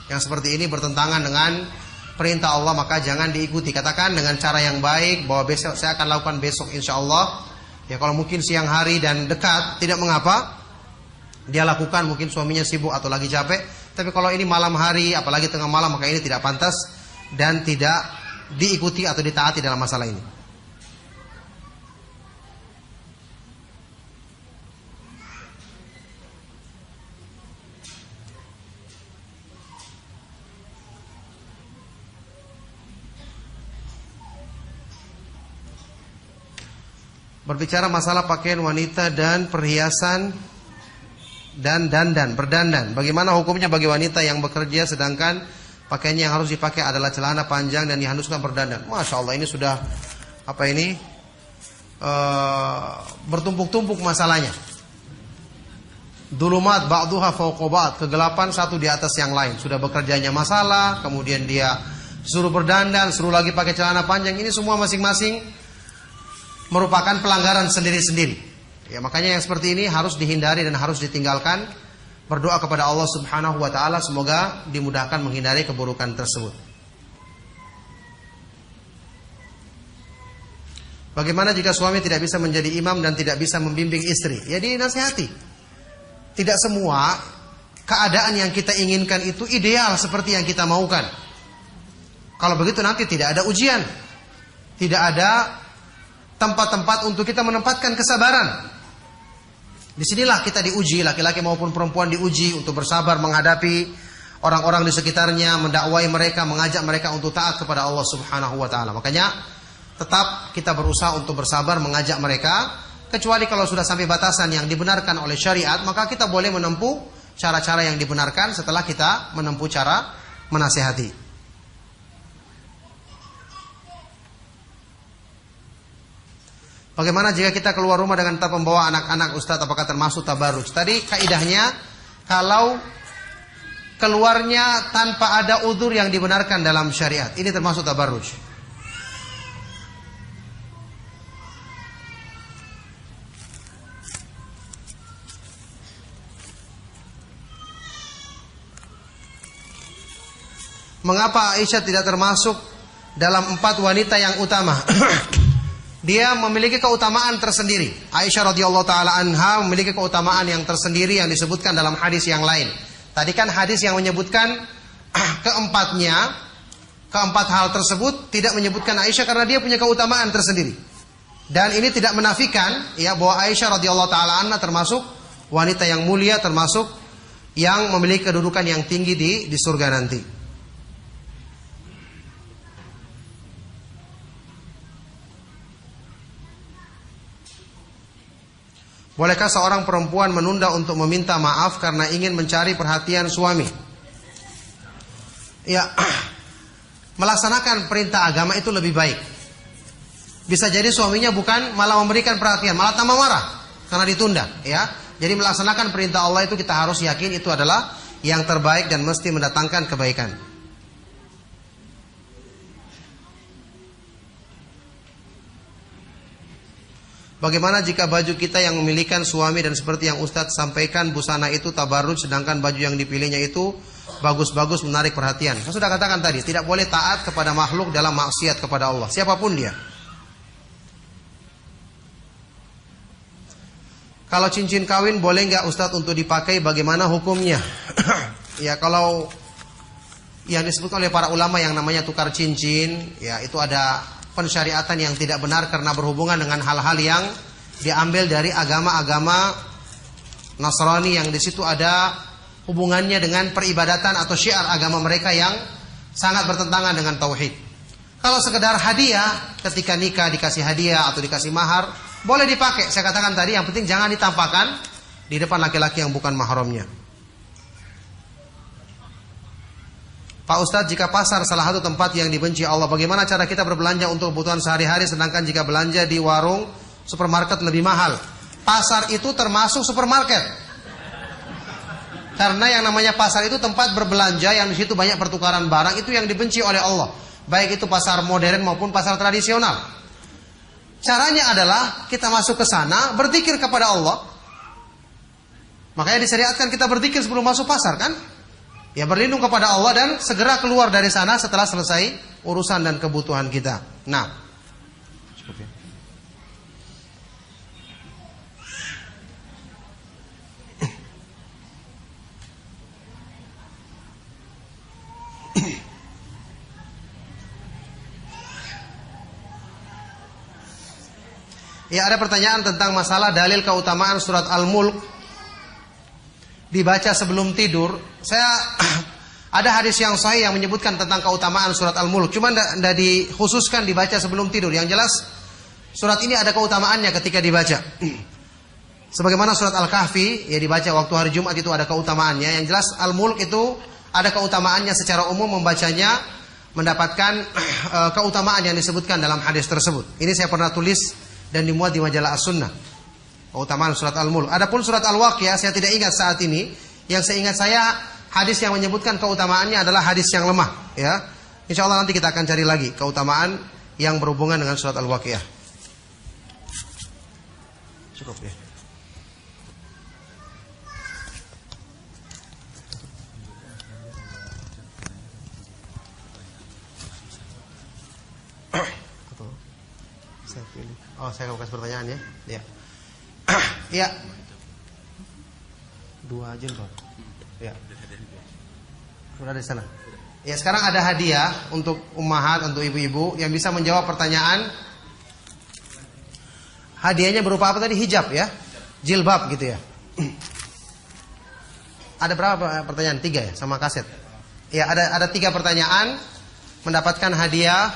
Yang seperti ini bertentangan dengan perintah Allah, maka jangan diikuti. Katakan dengan cara yang baik bahwa besok saya akan lakukan besok insya Allah. Ya kalau mungkin siang hari dan dekat tidak mengapa, dia lakukan, mungkin suaminya sibuk atau lagi capek. Tapi kalau ini malam hari, apalagi tengah malam, maka ini tidak pantas dan tidak diikuti atau ditaati dalam masalah ini. Berbicara masalah pakaian wanita dan perhiasan dan dandan, berdandan. Bagaimana hukumnya bagi wanita yang bekerja sedangkan pakaiannya yang harus dipakai adalah celana panjang dan diharuskan berdandan? Masya Allah, ini sudah bertumpuk-tumpuk masalahnya. Dulumat ba'duha fawqa ba'd, kegelapan satu di atas yang lain. Sudah bekerjanya masalah, kemudian dia suruh berdandan, suruh lagi pakai celana panjang. Ini semua masing-masing merupakan pelanggaran sendiri-sendiri. Ya, makanya yang seperti ini harus dihindari dan harus ditinggalkan. Berdoa kepada Allah Subhanahu wa taala semoga dimudahkan menghindari keburukan tersebut. Bagaimana jika suami tidak bisa menjadi imam dan tidak bisa membimbing istri? Ya, dinasihati. Tidak semua keadaan yang kita inginkan itu ideal seperti yang kita maukan. Kalau begitu nanti tidak ada ujian. Tidak ada tempat-tempat untuk kita menempatkan kesabaran. Disinilah kita diuji, laki-laki maupun perempuan diuji untuk bersabar menghadapi orang-orang di sekitarnya, mendakwai mereka, mengajak mereka untuk taat kepada Allah Subhanahu wa taala. Makanya tetap kita berusaha untuk bersabar mengajak mereka, kecuali kalau sudah sampai batasan yang dibenarkan oleh syariat, maka kita boleh menempuh cara-cara yang dibenarkan setelah kita menempuh cara menasihati. Bagaimana jika kita keluar rumah dengan tak membawa anak-anak, Ustadz, apakah termasuk tabarruj? Tadi kaidahnya kalau keluarnya tanpa ada udzur yang dibenarkan dalam syariat, ini termasuk tabarruj. Mengapa Aisyah tidak termasuk dalam 4 wanita yang utama? Dia memiliki keutamaan tersendiri. Aisyah radhiyallahu taala anha memiliki keutamaan yang tersendiri yang disebutkan dalam hadis yang lain. Tadi kan hadis yang menyebutkan keempat hal tersebut tidak menyebutkan Aisyah karena dia punya keutamaan tersendiri. Dan ini tidak menafikan ya bahwa Aisyah radhiyallahu taala anha termasuk wanita yang mulia, termasuk yang memiliki kedudukan yang tinggi di surga nanti. Bolehkah seorang perempuan menunda untuk meminta maaf karena ingin mencari perhatian suami? Ya, melaksanakan perintah agama itu lebih baik. Bisa jadi suaminya bukan malah memberikan perhatian, malah tambah marah karena ditunda. Ya, jadi melaksanakan perintah Allah itu kita harus yakin itu adalah yang terbaik dan mesti mendatangkan kebaikan. Bagaimana jika baju kita yang memilikan suami dan seperti yang Ustadz sampaikan busana itu tabarruj sedangkan baju yang dipilihnya itu bagus-bagus menarik perhatian. Saya sudah katakan tadi, tidak boleh taat kepada makhluk dalam maksiat kepada Allah, siapapun dia. Kalau cincin kawin boleh nggak Ustadz untuk dipakai, bagaimana hukumnya? Ya, kalau yang disebut oleh para ulama yang namanya tukar cincin, ya itu ada pensyariatan yang tidak benar karena berhubungan dengan hal-hal yang diambil dari agama-agama Nasrani yang di situ ada hubungannya dengan peribadatan atau syiar agama mereka yang sangat bertentangan dengan tauhid. Kalau sekedar hadiah, ketika nikah dikasih hadiah atau dikasih mahar, boleh dipakai. Saya katakan tadi, yang penting jangan ditampakkan di depan laki-laki yang bukan mahramnya. Pak Ustadz, jika pasar salah satu tempat yang dibenci Allah, bagaimana cara kita berbelanja untuk kebutuhan sehari-hari sedangkan jika belanja di warung supermarket lebih mahal? Pasar itu termasuk supermarket. Karena yang namanya pasar itu tempat berbelanja yang di situ banyak pertukaran barang, itu yang dibenci oleh Allah. Baik itu pasar modern maupun pasar tradisional. Caranya adalah kita masuk ke sana, berzikir kepada Allah. Makanya disyariatkan kita berzikir sebelum masuk pasar kan? Ya, berlindung kepada Allah dan segera keluar dari sana setelah selesai urusan dan kebutuhan kita. Nah, Ya, ada pertanyaan tentang masalah dalil keutamaan surat Al-Mulk dibaca sebelum tidur. Saya ada hadis yang sahih yang menyebutkan tentang keutamaan surat Al-Mulk, cuma tidak dikhususkan dibaca sebelum tidur. Yang jelas surat ini ada keutamaannya ketika dibaca. Sebagaimana surat Al-Kahfi ya dibaca waktu hari Jumat itu ada keutamaannya. Yang jelas Al-Mulk itu ada keutamaannya secara umum, membacanya mendapatkan keutamaan yang disebutkan dalam hadis tersebut. Ini saya pernah tulis dan dimuat di majalah As-Sunnah. Keutamaan surat Al-Mulk. Adapun surat Al-Waqiah saya tidak ingat saat ini. Yang saya ingat saya hadis yang menyebutkan keutamaannya adalah hadis yang lemah. Ya, insya Allah nanti kita akan cari lagi keutamaan yang berhubungan dengan surat Al-Waqiah. Cukup ya. Saya pilih. Oh, saya akan kasih pertanyaan ya. Ya. Ya. Dua aja Pak. Ya. Sudah di sana. Ya, sekarang ada hadiah untuk ummahat, untuk ibu-ibu yang bisa menjawab pertanyaan. Hadiahnya berupa apa tadi? Hijab ya. Jilbab gitu ya. Ada berapa pertanyaan? 3 ya, sama kaset. Ya, ada 3 pertanyaan, mendapatkan hadiah.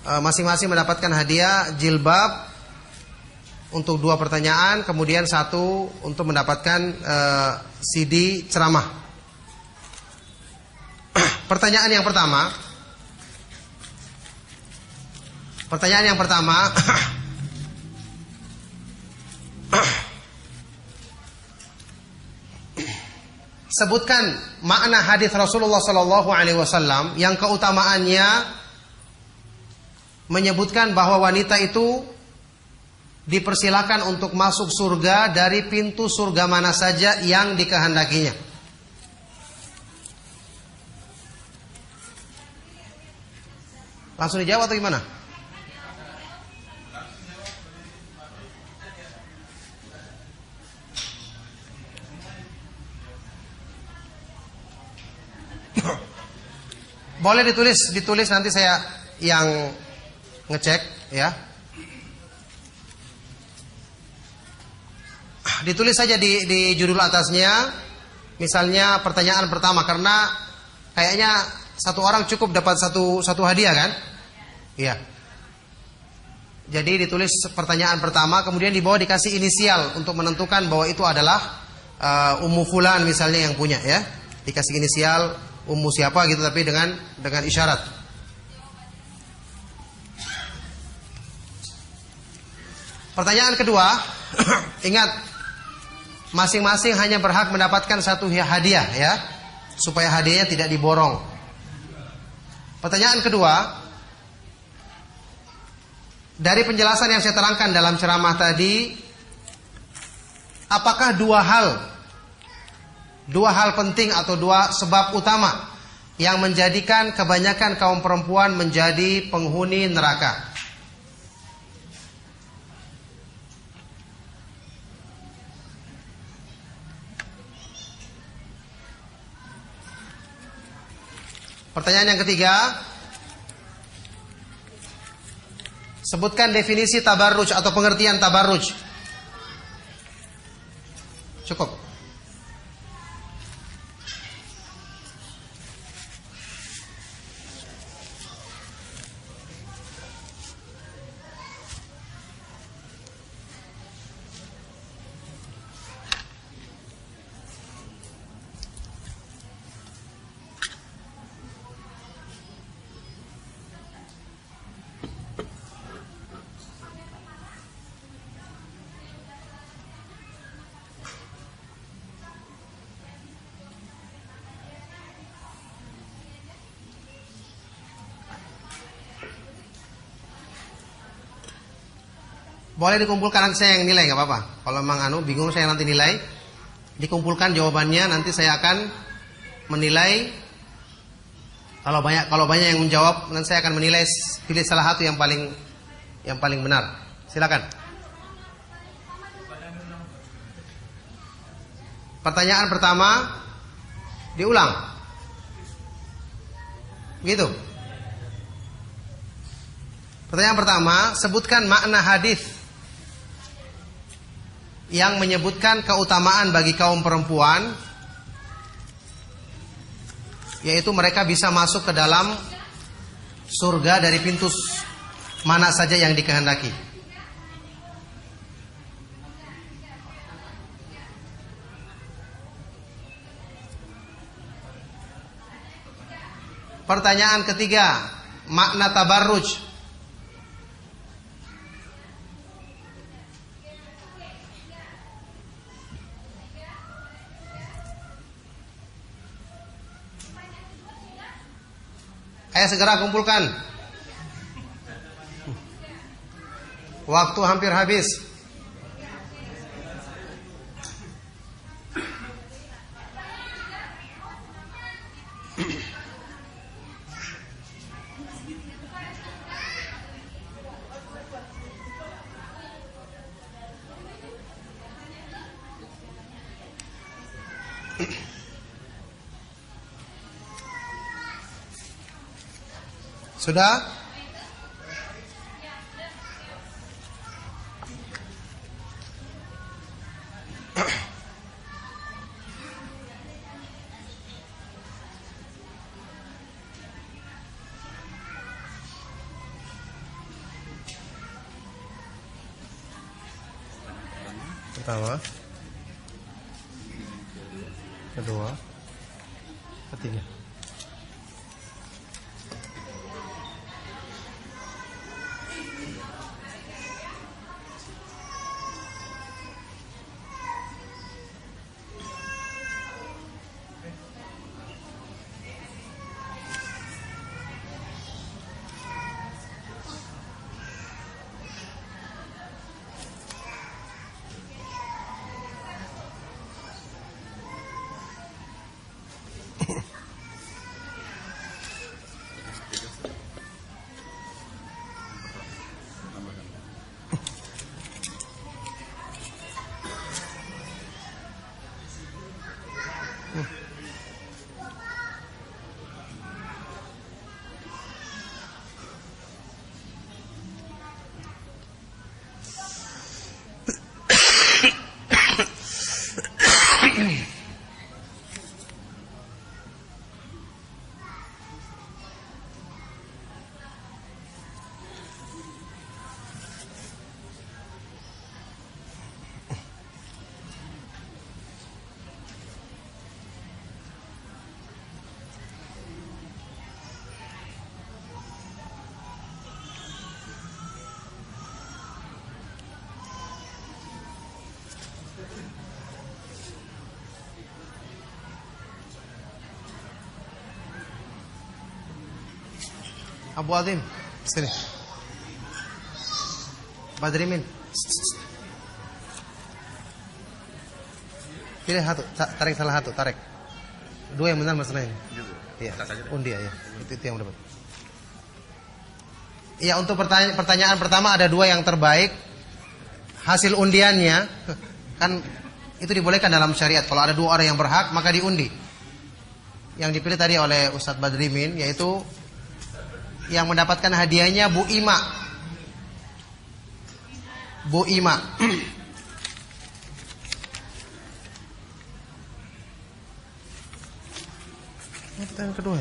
Masing-masing mendapatkan hadiah jilbab untuk 2 pertanyaan, kemudian 1 untuk mendapatkan CD ceramah. Pertanyaan yang pertama. Sebutkan makna hadis Rasulullah SAW yang keutamaannya menyebutkan bahwa wanita itu dipersilakan untuk masuk surga dari pintu surga mana saja yang dikehendakinya. Langsung dijawab atau gimana? Boleh ditulis nanti saya yang ngecek ya. Ditulis saja di judul atasnya. Misalnya pertanyaan pertama, karena kayaknya 1 orang cukup dapat satu hadiah kan? Iya. Jadi ditulis pertanyaan pertama, kemudian di bawah dikasih inisial untuk menentukan bahwa itu adalah Ummu Fulan misalnya yang punya ya. Dikasih inisial Ummu siapa gitu, tapi dengan isyarat. Pertanyaan kedua, ingat masing-masing hanya berhak mendapatkan 1 hadiah ya, supaya hadiahnya tidak diborong. Pertanyaan kedua, dari penjelasan yang saya terangkan dalam ceramah tadi, apakah 2 hal penting atau 2 sebab utama yang menjadikan kebanyakan kaum perempuan menjadi penghuni neraka? Pertanyaan yang ketiga, sebutkan definisi tabarruj atau pengertian tabarruj. Cukup. Boleh dikumpulkan, nanti saya yang nilai, nggak apa-apa. Kalau memang bingung saya nanti nilai, dikumpulkan jawabannya, nanti saya akan menilai. Kalau banyak yang menjawab, nanti saya akan menilai, pilih salah satu yang paling benar. Silakan. Pertanyaan pertama diulang. Gitu. Pertanyaan pertama, sebutkan makna hadis yang menyebutkan keutamaan bagi kaum perempuan, yaitu mereka bisa masuk ke dalam surga dari pintu mana saja yang dikehendaki. Pertanyaan ketiga, makna tabarruj. Ayo segera kumpulkan. Waktu hampir habis. Sudah? Pertama, kedua, ketiga. Abu Azim, sini. Badrimin. Pilih satu, tarik salah satu, tarik. Dua yang benar masalahnya. Iya, undi ya. Itu yang dapat. Iya, untuk pertanyaan pertama ada dua yang terbaik. Hasil undiannya kan itu dibolehkan dalam syariat. Kalau ada dua orang yang berhak maka diundi. Yang dipilih tadi oleh Ustadz Badrimin yaitu yang mendapatkan hadiahnya Bu Ima. Bu Ima. Pertanyaan kedua.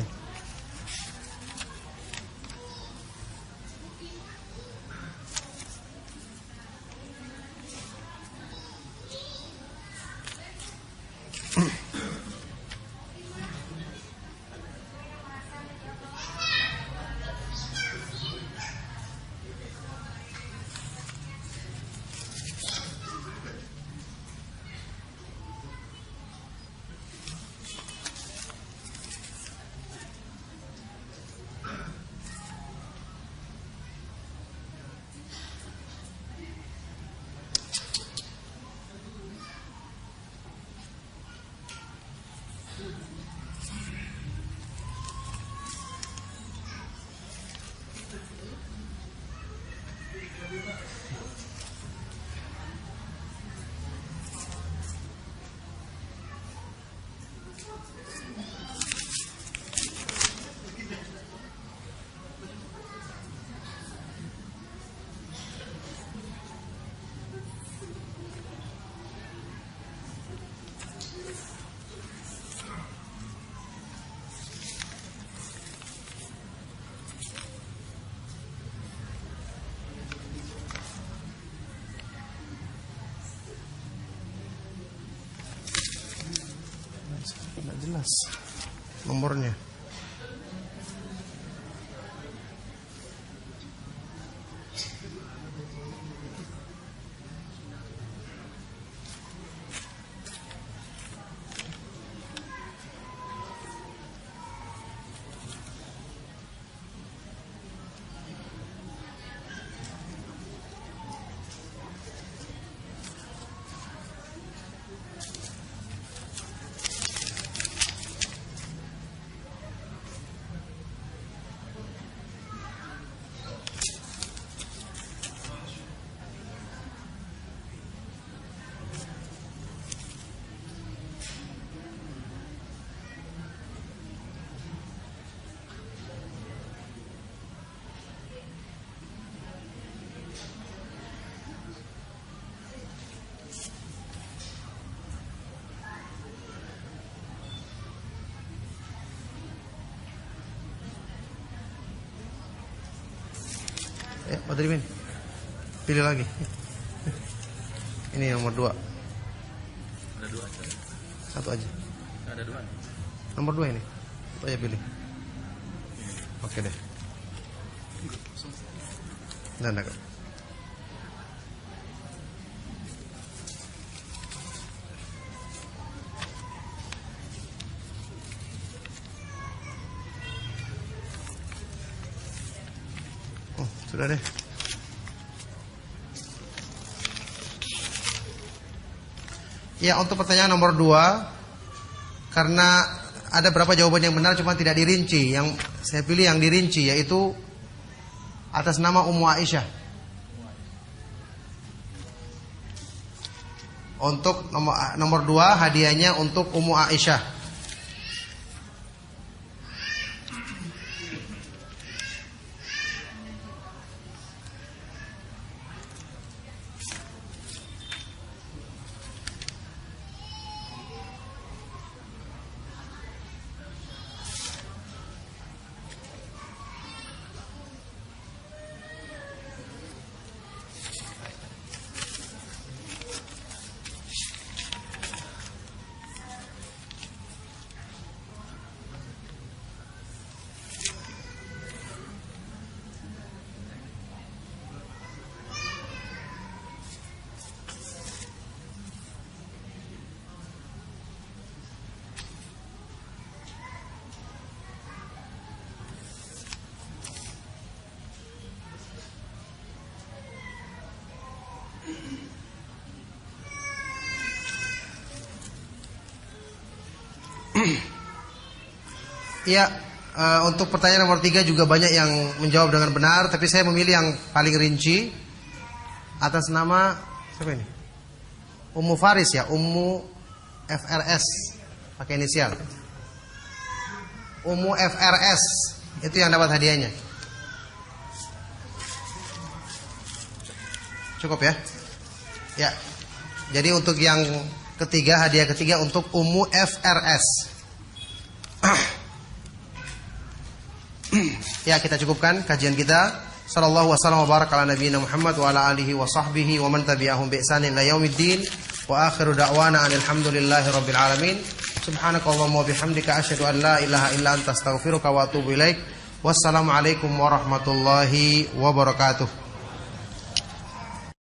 atas nomornya. Ya, Pak Drimin, pilih lagi. Ini nomor 2. Ada 2 aja. Satu aja. Ada 2. Nomor 2 ini. Satu aja pilih. Oke deh. Nah, nah. Oh, sudah deh. Ya, untuk pertanyaan nomor 2, karena ada beberapa jawaban yang benar cuma tidak dirinci. Yang saya pilih yang dirinci, yaitu atas nama Ummu Aisyah. Untuk nomor 2, hadiahnya untuk Ummu Aisyah. Ya, untuk pertanyaan nomor 3 juga banyak yang menjawab dengan benar, tapi saya memilih yang paling rinci atas nama siapa ini? Ummu Faris ya, Ummu FRS pakai inisial. Ummu FRS itu yang dapat hadiahnya. Cukup ya? Ya. Jadi untuk yang ketiga, hadiah ketiga untuk Ummu FRS. Ya, kita cukupkan kajian kita. Sallallahu wasallam wa baraka ala nabiyina Muhammad wa ala alihi wa sahbihi wa man tabi'ahum bi ihsanin ila yaumiddin. Wa akhiru da'wana alhamdulillahi rabbil alamin. Subhanakallahumma wa bihamdika asyhadu an la ilaha illa anta astaghfiruka wa atubu ilaik. Wassalamu alaikum warahmatullahi wabarakatuh.